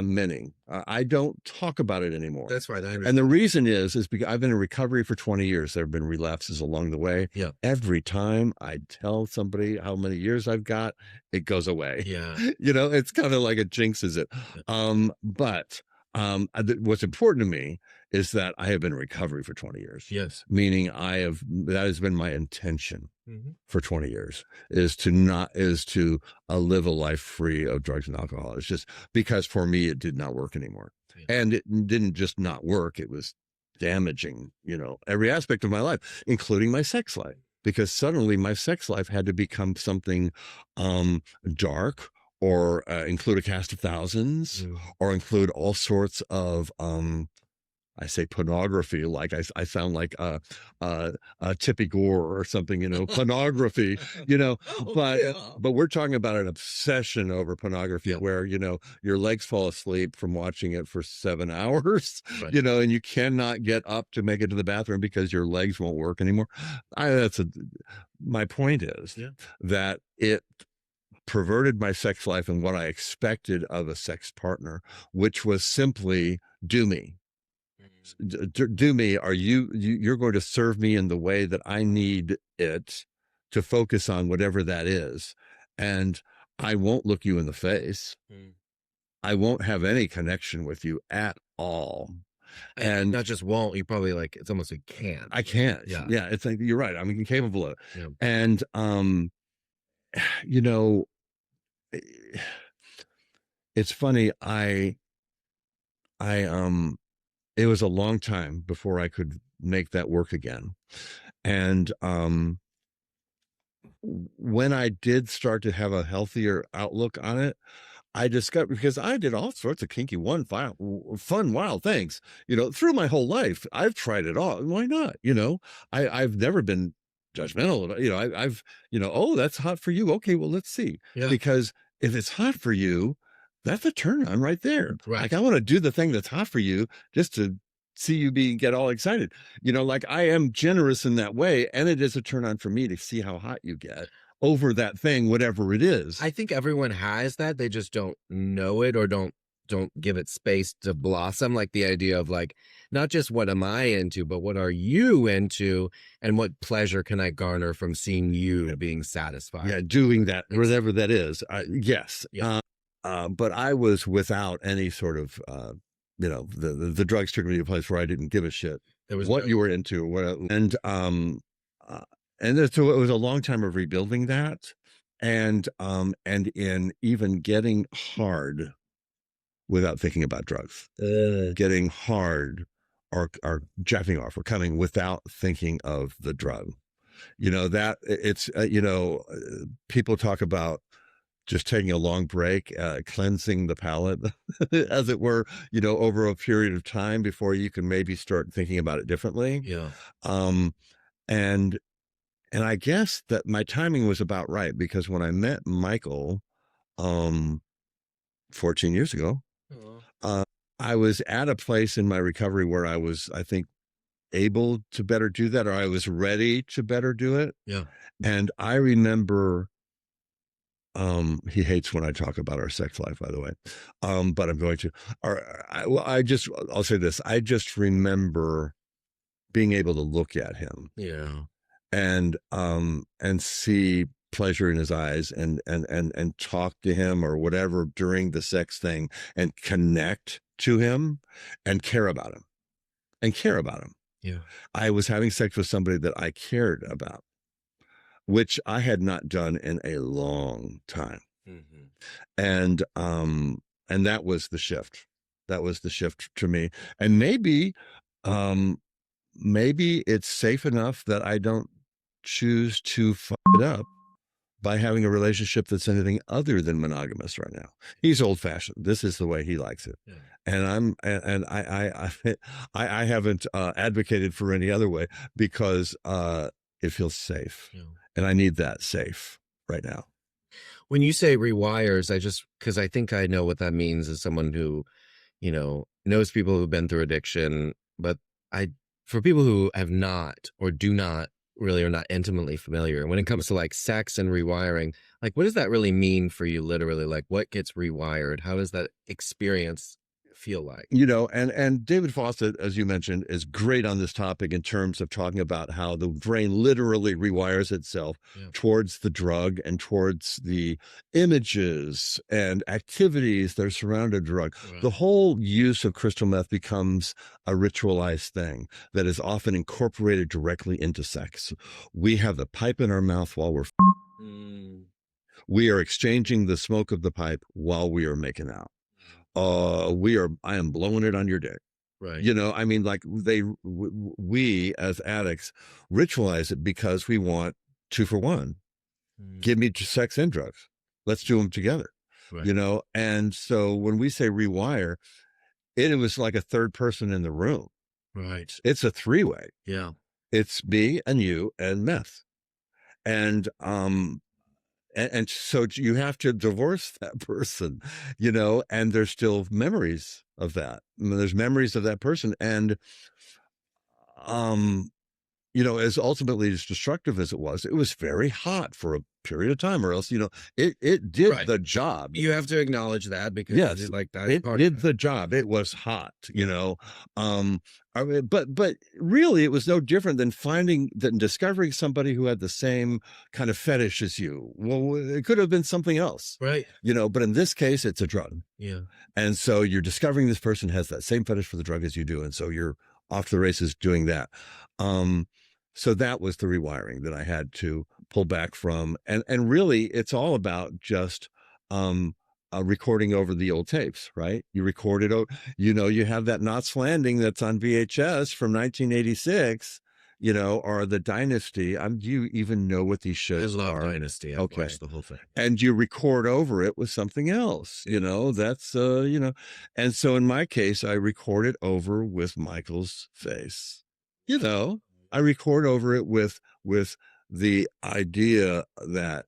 Many. I don't talk about it anymore. That's right. And the reason is because I've been in recovery for 20 years. There have been relapses along the way. Yeah. Every time I tell somebody how many years I've got, it goes away. Yeah. You know, it's kind of like it jinxes it. But what's important to me is that I have been in recovery for 20 years. Yes. Meaning that has been my intention for 20 years is to live a life free of drugs and alcohol. It's just because for me, it did not work anymore. Yeah. And it didn't just not work. It was damaging, you know, every aspect of my life, including my sex life, because suddenly my sex life had to become something dark, or include a cast of thousands, or include all sorts of, I say pornography, like I sound like Tippy Gore or something, you know, pornography, you know, but we're talking about an obsession over pornography where, you know, your legs fall asleep from watching it for 7 hours, you know, and you cannot get up to make it to the bathroom because your legs won't work anymore. My point is that it perverted my sex life and what I expected of a sex partner, which was simply do me. Do me. Are you're going to serve me in the way that I need it to focus on whatever that is. And I won't look you in the face. I won't have any connection with you at all. And not just won't, you probably like, it's almost like can't. I can't. Yeah. It's like, you're right. I'm incapable of it. Yeah. And, you know, it's funny. It was a long time before I could make that work again. And when I did start to have a healthier outlook on it, I discovered, because I did all sorts of kinky, fun, wild things, through my whole life. I've tried it all. Why not? I've never been judgmental. I've, oh, that's hot for you. Okay, well, let's see. Yeah. Because if it's hot for you, that's a turn on right there. Right. Like, I want to do the thing that's hot for you just to see you get all excited. Like, I am generous in that way. And it is a turn on for me to see how hot you get over that thing, whatever it is. I think everyone has that. They just don't know it or don't give it space to blossom. Like the idea of like, not just what am I into, but what are you into, and what pleasure can I garner from seeing you being satisfied? Yeah, doing that, whatever that is. Yes. Yeah. But I was without any sort of, the drugs took me to a place where I didn't give a shit what you were into. And so it was a long time of rebuilding that, and in even getting hard without thinking about drugs, getting hard or jacking off or coming without thinking of the drug. That it's, people talk about just taking a long break, cleansing the palate, as it were, over a period of time before you can maybe start thinking about it differently. Yeah. And I guess that my timing was about right, because when I met Michael 14 years ago, I was at a place in my recovery where I was, I think, able to better do that, or I was ready to better do it. Yeah. And I remember, he hates when I talk about our sex life, by the way, but I'm going to. I'll say this. I just remember being able to look at him. Yeah. And see pleasure in his eyes, and talk to him or whatever during the sex thing, and connect to him and care about him. Yeah. I was having sex with somebody that I cared about, which I had not done in a long time. Mm-hmm. And that was the shift. That was the shift to me. And maybe it's safe enough that I don't choose to fuck it up by having a relationship that's anything other than monogamous right now. He's old fashioned. This is the way he likes it. Yeah. And I haven't advocated for any other way, because it feels safe. Yeah. And I need that safe right now. When you say rewires, because I think I know what that means as someone who, knows people who've been through addiction, but for people who have not or do not really are not intimately familiar when it comes to like sex and rewiring, like what does that really mean for you literally? Like what gets rewired? How does that experience feel like? And David Fawcett, as you mentioned, is great on this topic in terms of talking about how the brain literally rewires itself towards the drug and towards the images and activities that surround a drug. Right. The whole use of crystal meth becomes a ritualized thing that is often incorporated directly into sex. We have the pipe in our mouth while we're we are exchanging the smoke of the pipe while we are making out. I am blowing it on your dick. Right. I mean, like we as addicts ritualize it because we want 2 for 1. Give me sex and drugs. Let's do them together. Right. And so when we say rewire, it was like a third person in the room. Right. It's a 3-way. Yeah. It's me and you and meth. And so you have to divorce that person, and there's still memories of that. There's memories of that person. And, as ultimately as destructive as it was very hot for a period of time, or else, it did the job. You have to acknowledge that, because yes, like that. It did the job. It was hot, but really it was no different than discovering somebody who had the same kind of fetish as you. Well, it could have been something else. Right. But in this case, it's a drug. Yeah. And so you're discovering this person has that same fetish for the drug as you do. And so you're off to the races doing that. So that was the rewiring that I had to pull back from. And really, it's all about just recording over the old tapes, right? You record it, you have that Knots Landing that's on VHS from 1986, or the Dynasty. Do you even know what these shows are? Dynasty. I've watched the whole thing. And you record over it with something else, that's, and so in my case, I record it over with Michael's face, I record over it with the idea that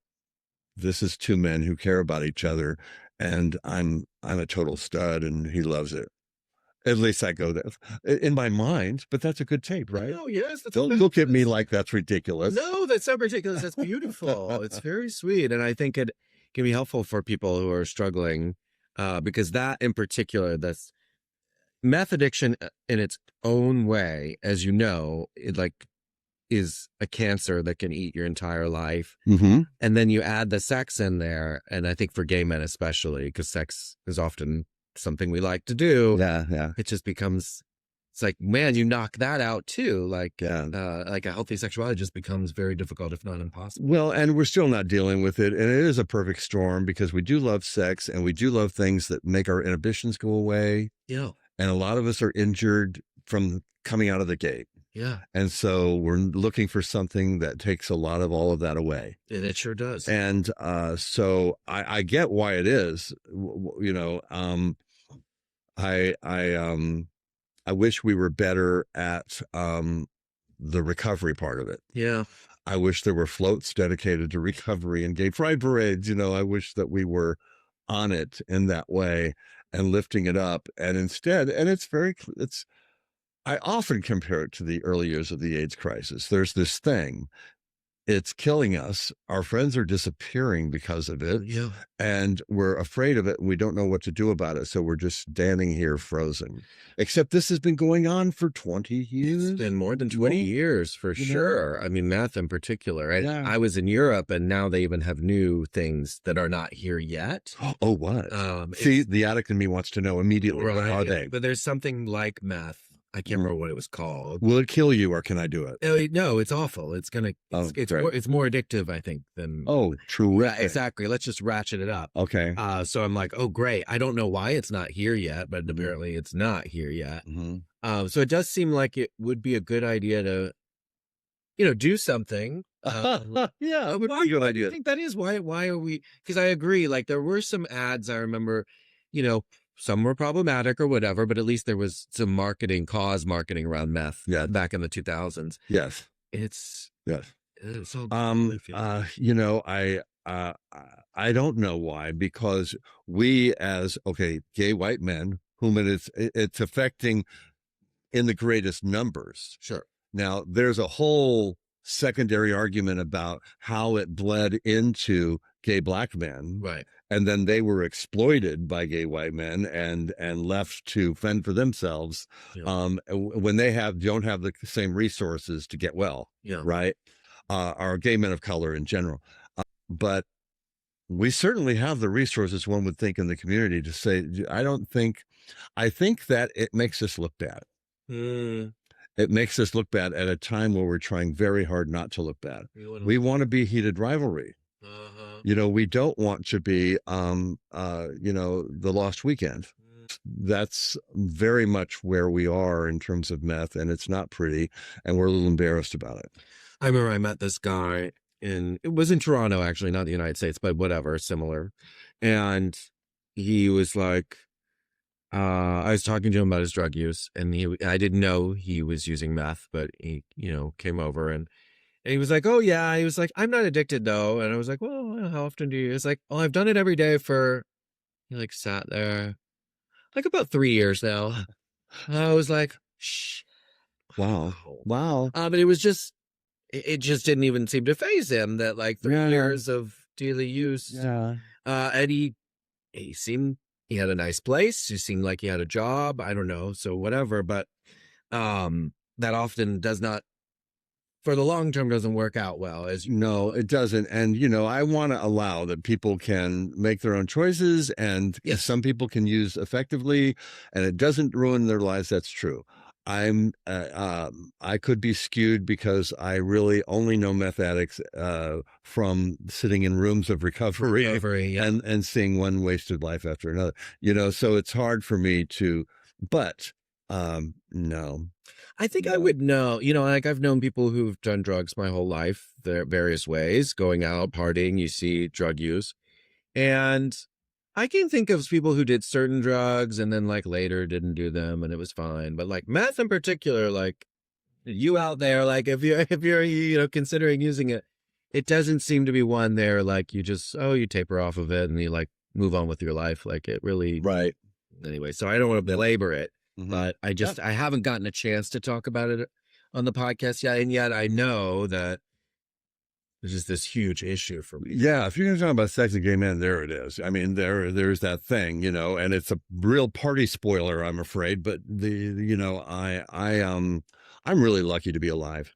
this is two men who care about each other, and I'm a total stud and he loves it. At least I go there in my mind, but that's a good tape, right? Oh, yes. Don't look at me like that's ridiculous. No, that's not ridiculous. That's beautiful. It's very sweet. And I think it can be helpful for people who are struggling because that in particular, that's meth addiction in its own way, as you know, it is a cancer that can eat your entire life. Mm-hmm. And then you add the sex in there. And I think for gay men, especially, because sex is often something we like to do. Yeah. It just becomes, it's like, man, you knock that out too. Like a healthy sexuality just becomes very difficult, if not impossible. Well, and we're still not dealing with it. And it is a perfect storm because we do love sex and we do love things that make our inhibitions go away. Yeah. And a lot of us are injured from coming out of the gate. Yeah. And so we're looking for something that takes a lot of all of that away. And it sure does. And so I get why it is, I wish we were better at the recovery part of it. Yeah. I wish there were floats dedicated to recovery and gay pride parades. I wish that we were on it in that way and lifting it up. And instead, and I often compare it to the early years of the AIDS crisis. There's this thing. It's killing us. Our friends are disappearing because of it. Yeah. And we're afraid of it and we don't know what to do about it. So we're just standing here frozen. Except this has been going on for 20 years. It's been more than 20 years for sure. I mean, meth in particular. I was in Europe and now they even have new things that are not here yet. Oh, what? See, the addict in me wants to know immediately. What are they? But there's something like meth. I can't remember what it was called. Will it kill you or can I do it? No, it's awful. It's more addictive, I think, than. Oh, true. Yeah, exactly. Let's just ratchet it up. Okay. So I'm like, oh, great. I don't know why it's not here yet, but apparently it's not here yet. Mm-hmm. So it does seem like it would be a good idea to, do something. Yeah, it would be a good idea. I think that is why are we, because I agree, like there were some ads I remember, some were problematic or whatever, but at least there was some marketing around meth back in the 2000s. Yes. It's so I don't know why, because we as gay white men whom it's affecting in the greatest numbers. Sure. Now there's a whole secondary argument about how it bled into gay black men. Right. And then they were exploited by gay white men and left to fend for themselves when they don't have the same resources to get well. Yeah. Right. Or gay men of color in general. But we certainly have the resources, one would think, in the community to say, I think that it makes us look bad. It makes us look bad at a time where we're trying very hard not to look bad. We want to be heated rivalry. We don't want to be, the Lost Weekend. That's very much where we are in terms of meth, and it's not pretty, and we're a little embarrassed about it. I remember I met this guy it was in Toronto, actually, not the United States, but whatever, similar. And he was like, I was talking to him about his drug use, and I didn't know he was using meth, but he, came over and he was like, oh yeah, he was like, I'm not addicted though. And I was like, well, how often do you? It's like, oh, I've done it every day he sat there like about 3 years now. I was like, shh. Wow. But it was just, it just didn't even seem to faze him that 3 years of daily use. Yeah. And he seemed, he had a nice place. He seemed like he had a job. I don't know. So whatever. But that often does not, for the long term, doesn't work out well. No, it doesn't. And, I want to allow that people can make their own choices and some people can use effectively and it doesn't ruin their lives. That's true. I could be skewed because I really only know meth addicts from sitting in rooms of recovery and seeing one wasted life after another, so it's hard for me to, but No. I think I would know, like I've known people who've done drugs my whole life, their various ways, going out, partying, you see drug use. And I can think of people who did certain drugs and then like later didn't do them and it was fine. But like meth in particular, like you out there, like if you're considering using it, it doesn't seem to be one there like you just you taper off of it and you like move on with your life. Like it really Right. Anyway, so I don't want to belabor it, but I Yeah. I haven't gotten a chance to talk about it on the podcast yet. And yet I know that there's just this huge issue for me. Yeah, if you're going to talk about sex and gay men, there it is. I mean, there's that thing, and it's a real party spoiler, I'm afraid. But I'm really lucky to be alive.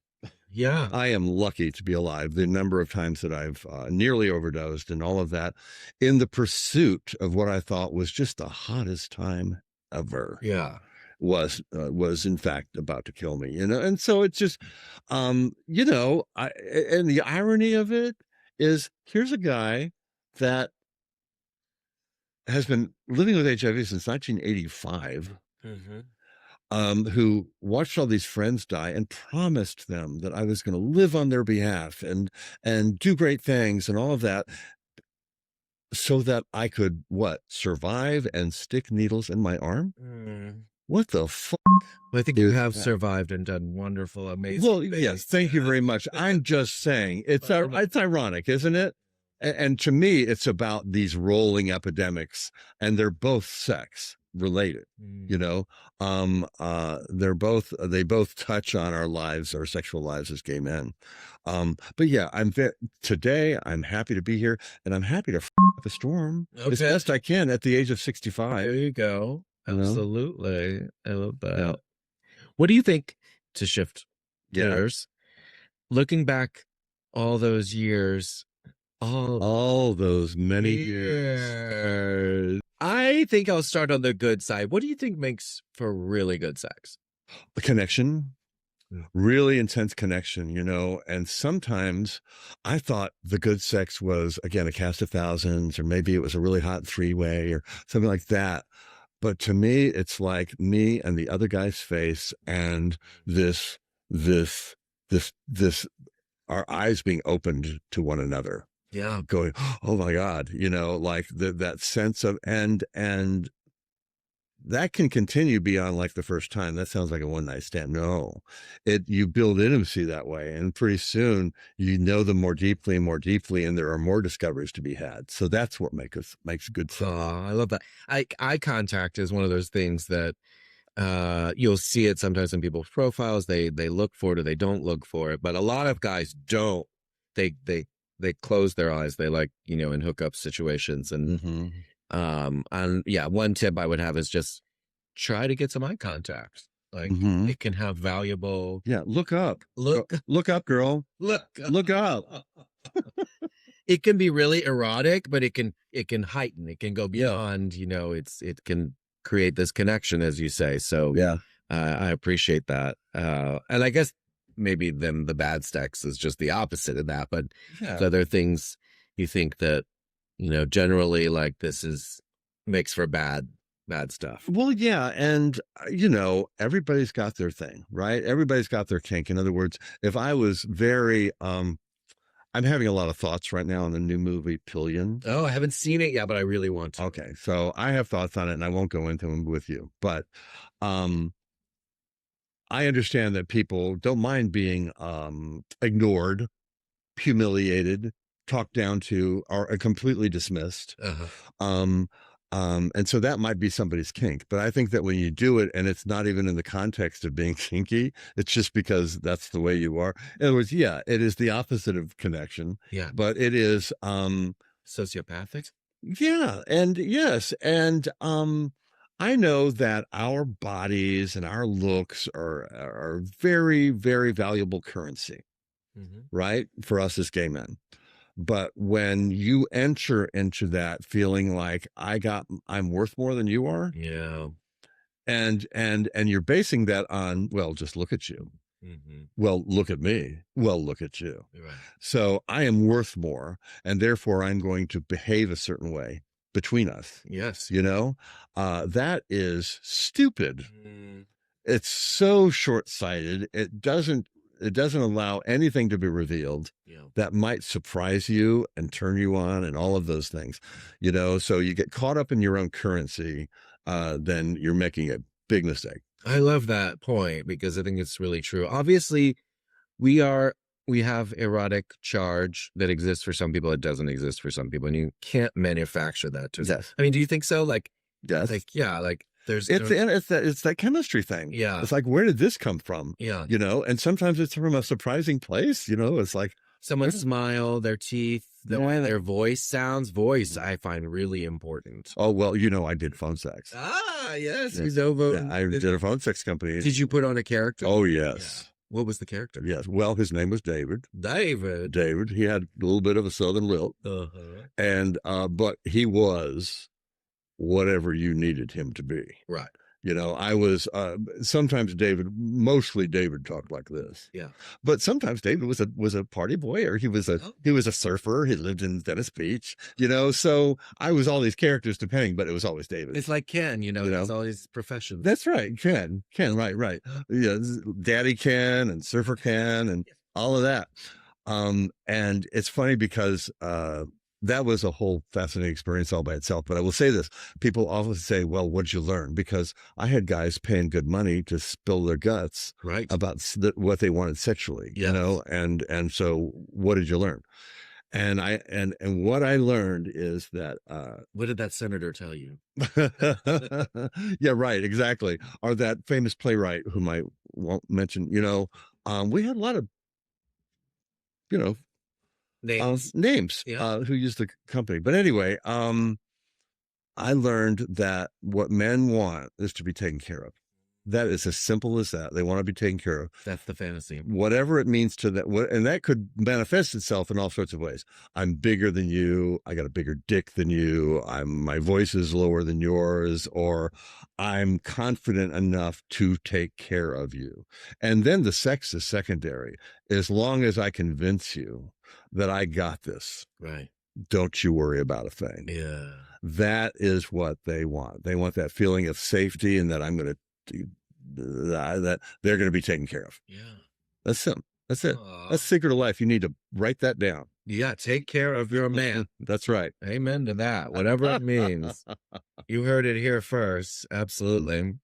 Yeah, I am lucky to be alive. The number of times that I've nearly overdosed and all of that in the pursuit of what I thought was just the hottest time ever. yeah. Was in fact about to kill me, and so it's just, and the irony of it is, here's a guy that has been living with HIV since 1985, who watched all these friends die and promised them that I was going to live on their behalf and do great things and all of that, so that I could survive and stick needles in my arm. What the fuck? Well, I think you have survived and done wonderful, amazing. Well, yes, thank you very much. I'm just saying it's ironic, isn't it? And to me, it's about these rolling epidemics, and they're both sex related. They both touch on our lives, our sexual lives as gay men. But yeah, today I'm happy to be here, and I'm happy to up a storm as best I can at the age of 65. There you go. Absolutely. I love that. Yeah. What do you think, to shift gears, looking back all those years, all those many years, I think I'll start on the good side. What do you think makes for really good sex? A connection, really intense connection, and sometimes I thought the good sex was, again, a cast of thousands, or maybe it was a really hot three-way or something like that. But to me, it's like me and the other guy's face, and this, our eyes being opened to one another. Yeah. Going, oh my God, like that sense of, and that can continue beyond like the first time. That sounds like a one night stand. No, you build intimacy that way. And pretty soon you know them more deeply and more deeply, and there are more discoveries to be had. So that's what makes good sex. I love that. Eye contact is one of those things that you'll see it sometimes in people's profiles. They look for it or they don't look for it. But a lot of guys don't. They close their eyes. They like, in hookup situations. And one tip I would have is just try to get some eye contact. Like it can have valuable. Yeah. Look up, girl. Look up. It can be really erotic, but it can heighten. It can go beyond, it can create this connection, as you say. So yeah, I appreciate that. And I guess maybe then the bad sex is just the opposite of that. But are there things you think that, generally like this makes for bad stuff? Well, yeah. And, everybody's got their thing, right? Everybody's got their kink. In other words, if I was very, I'm having a lot of thoughts right now on the new movie Pillion. Oh, I haven't seen it yet, but I really want to. Okay. So I have thoughts on it, and I won't go into them with you, but, I understand that people don't mind being ignored, humiliated, talked down to, or completely dismissed. And so that might be somebody's kink. But I think that when you do it and it's not even in the context of being kinky, it's just because that's the way you are. In other words, yeah, it is the opposite of connection. Yeah. But it is sociopathic. Yeah. And yes. And I know that our bodies and our looks are very, very valuable currency, right? For us as gay men. But when you enter into that feeling like I'm worth more than you are. Yeah. And you're basing that on, well, just look at you. Well, look at me. Well, look at you. Right. So I am worth more, and therefore I'm going to behave a certain way between us. Yes. That is stupid. it's so short-sighted. It doesn't allow anything to be revealed that might surprise you and turn you on and all of those things, so you get caught up in your own currency, then you're making a big mistake. I love that point because I think it's really true. Obviously, we have erotic charge that exists for some people. It doesn't exist for some people, and you can't manufacture that. Yes. I mean, do you think so? Yes. There's it's that chemistry thing. Yeah. It's like, where did this come from? Yeah. And sometimes it's from a surprising place. It's like someone's smile, their teeth, the way their voice I find really important. Oh, well, I did phone sex. Yes. I did a phone sex company. Did you put on a character? Oh, yes. Yeah. What was the character? Yes. Well, his name was David. David. He had a little bit of a southern lilt. And, but he was whatever you needed him to be. Right. I was, mostly David talked like this. Yeah. But sometimes David was a party boy, or he was a surfer. He lived in Venice Beach, so I was all these characters depending, but it was always David. It's like Ken, there's all these professions. That's right. Ken, right. Yeah. Daddy Ken and Surfer Ken and all of that. And it's funny because, that was a whole fascinating experience all by itself. But I will say this. People often say, well, what'd you learn? Because I had guys paying good money to spill their guts about what they wanted sexually, and so what did you learn? And what I learned is that, what did that senator tell you? Yeah, right. Exactly. Or that famous playwright whom I won't mention, we had a lot of, names who used the company. But anyway, I learned that what men want is to be taken care of. That is as simple as that. They want to be taken care of. That's the fantasy. Whatever it means to that. And that could manifest itself in all sorts of ways. I'm bigger than you. I got a bigger dick than you. My voice is lower than yours, or I'm confident enough to take care of you. And then the sex is secondary. As long as I convince you that I got this. Right. Don't you worry about a thing. Yeah. That is what they want. They want that feeling of safety and that that they're going to be taken care of. Yeah. That's them. That's it. That's the secret of life. You need to write that down. Yeah. Take care of your man. That's right. Amen to that. Whatever it means. You heard it here first. Absolutely.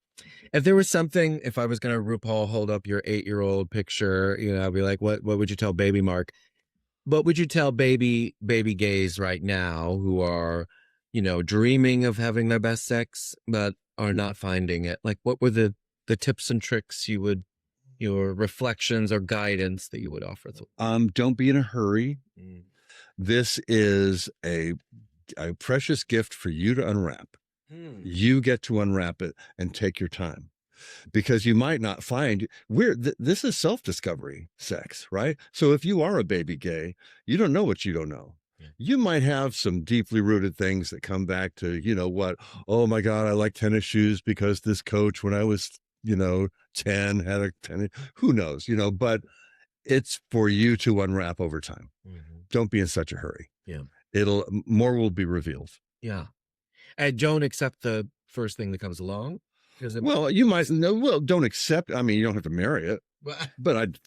If there was something, if I was going to RuPaul hold up your 8-year-old picture, I'd be like, what would you tell baby Mark? What would you tell baby gays right now who are, dreaming of having their best sex, but are not finding it? Like, what were the tips and tricks your reflections or guidance that you would offer? Don't be in a hurry. This is a precious gift for you to unwrap. You get to unwrap it and take your time. Because you might not find this is self-discovery sex, right? So if you are a baby gay, you don't know what you don't know. Yeah. You might have some deeply rooted things that come back to, what? Oh my God, I like tennis shoes because this coach when I was, 10 had a tennis. Who knows, but it's for you to unwrap over time. Mm-hmm. Don't be in such a hurry. Yeah. More will be revealed. Yeah. And don't accept the first thing that comes along. Well, you might know. Well, don't accept. I mean, you don't have to marry it, but I'd,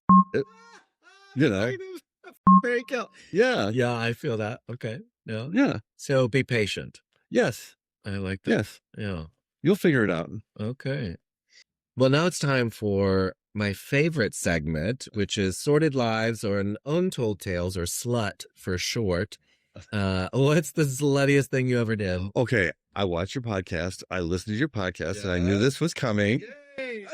Yeah. Yeah, I feel that. Okay. Yeah. Yeah. So be patient. Yes. I like that. Yes. Yeah. You'll figure it out. Okay. Well, now it's time for my favorite segment, which is Sordid Lives or an Untold Tales, or SLUT for short. What's the sluttiest thing you ever did? Okay. I watched your podcast. I listened to your podcast, and I knew this was coming. Yay!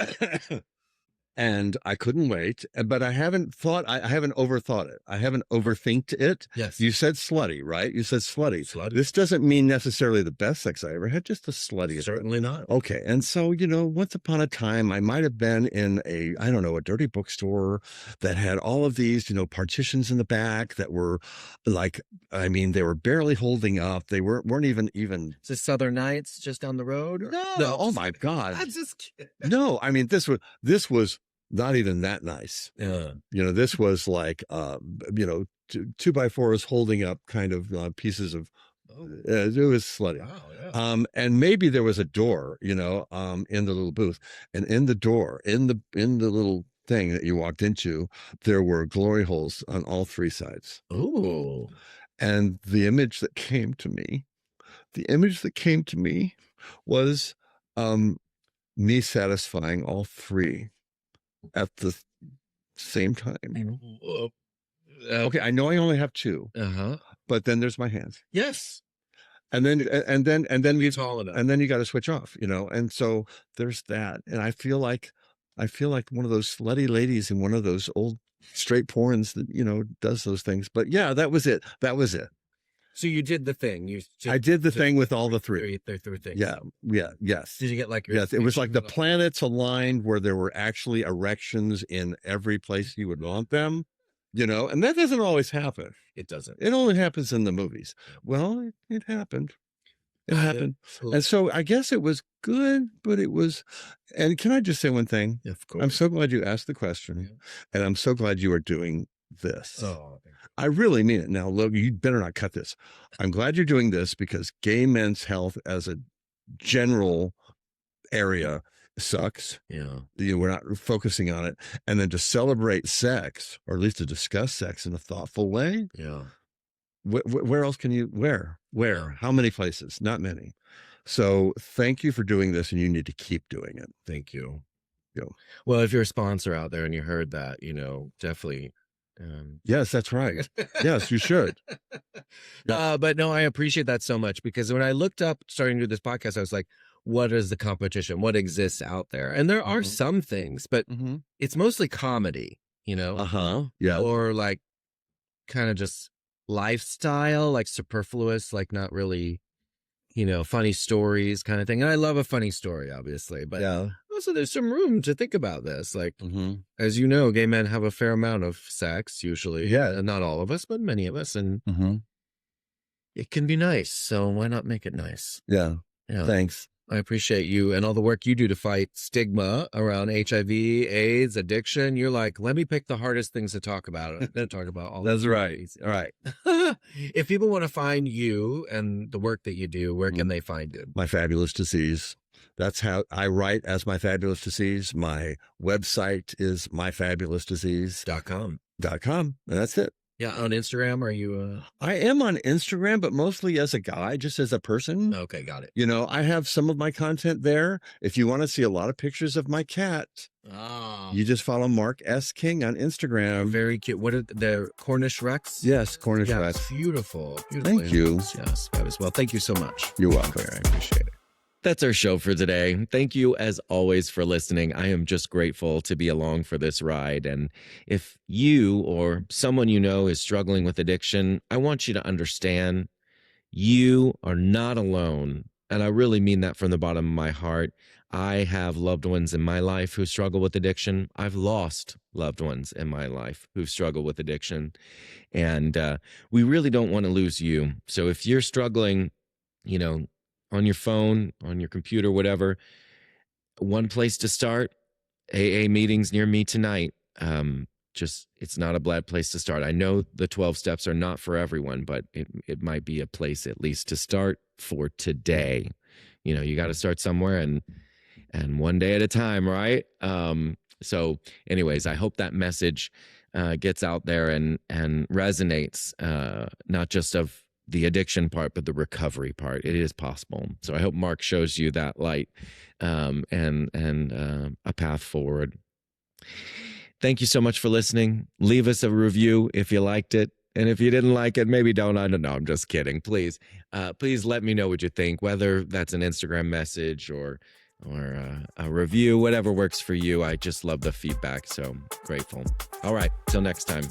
And I couldn't wait. But I haven't overthought it. I haven't overthinked it. Yes. You said slutty, right? You said slutty. Slutty. This doesn't mean necessarily the best sex I ever had, just the sluttiest. Certainly not. Okay. And so, once upon a time, I might have been in a dirty bookstore that had all of these, partitions in the back that were like, they were barely holding up. They weren't even. Is this Southern Nights just down the road? Or? No. Oh my God. I'm just kidding. No, this was not even that nice. Yeah. This was like, 2x4s holding up kind of pieces of It was slutty. Wow, yeah. And maybe there was a door, in the little booth, and in the door, in the little thing that you walked into, there were glory holes on all three sides. Ooh. And the image that came to me was me satisfying all three at the same time. Okay, I know I only have two, but then there's my hands. Yes. And then we tall enough. and then you got to switch off, and so there's that. And I feel like one of those slutty ladies in one of those old straight porns that does those things. But yeah, that was it. So you did the thing. I did the thing with all the three. Three things. Yeah, yes. Did you get like your Yes, it was like the planets aligned where there were actually erections in every place you would want them, and that doesn't always happen. It doesn't. It only happens in the movies. Well, it happened. It happened. And so I guess it was good, but it was, and can I just say one thing? Of course. I'm so glad you asked the question, and I'm so glad you are doing this. Oh, thank you. I really mean it. Now, Logan, you better not cut this. I'm glad you're doing this because gay men's health as a general area sucks. Yeah. We're not focusing on it. And then to celebrate sex, or at least to discuss sex in a thoughtful way. Yeah. Where else can you, where, how many places? Not many. So thank you for doing this, and you need to keep doing it. Thank you. Yeah. Well, if you're a sponsor out there and you heard that, definitely. Yes, that's right. Yes, you should. But no, I appreciate that so much, because when I looked up starting to do this podcast, I was like, what is the competition? What exists out there? And there are some things, but it's mostly comedy, Yeah. or like kind of just lifestyle, like superfluous, like not really, funny stories kind of thing. And I love a funny story, obviously, but also there's some room to think about this. Like, as you know, gay men have a fair amount of sex usually. Yeah. Not all of us, but many of us. And it can be nice. So why not make it nice? Yeah. Thanks. I appreciate you and all the work you do to fight stigma around HIV, AIDS, addiction. You're like, let me pick the hardest things to talk about. Talk about all. That's right. All right. If people want to find you and the work that you do, where can they find you? My Fabulous Disease. That's how I write, as My Fabulous Disease. My website is myfabulousdisease.com. And that's it. Yeah, on Instagram, are you? I am on Instagram, but mostly as a guy, just as a person. Okay, got it. I have some of my content there. If you want to see a lot of pictures of my cat, you just follow Mark S. King on Instagram. Very cute. What are the Cornish Rex? Yes, Cornish Rex. Beautiful. Thank you. Yes, as well. Thank you so much. You're welcome. I appreciate it. That's our show for today. Thank you, as always, for listening. I am just grateful to be along for this ride. And if you or someone you know is struggling with addiction, I want you to understand you are not alone. And I really mean that from the bottom of my heart. I have loved ones in my life who struggle with addiction. I've lost loved ones in my life who struggle with addiction. And we really don't want to lose you. So if you're struggling, on your phone, on your computer, whatever, one place to start, AA meetings near me tonight. It's not a bad place to start. I know the 12 steps are not for everyone, but it might be a place at least to start for today. You got to start somewhere and one day at a time, right? So anyways, I hope that message gets out there and resonates, not just of the addiction part, but the recovery part. It is possible. So I hope Mark shows you that light and a path forward. Thank you so much for listening. Leave us a review if you liked it. And if you didn't like it, maybe don't. I don't know. I'm just kidding. Please let me know what you think, whether that's an Instagram message or a review, whatever works for you. I just love the feedback. So grateful. All right. Till next time.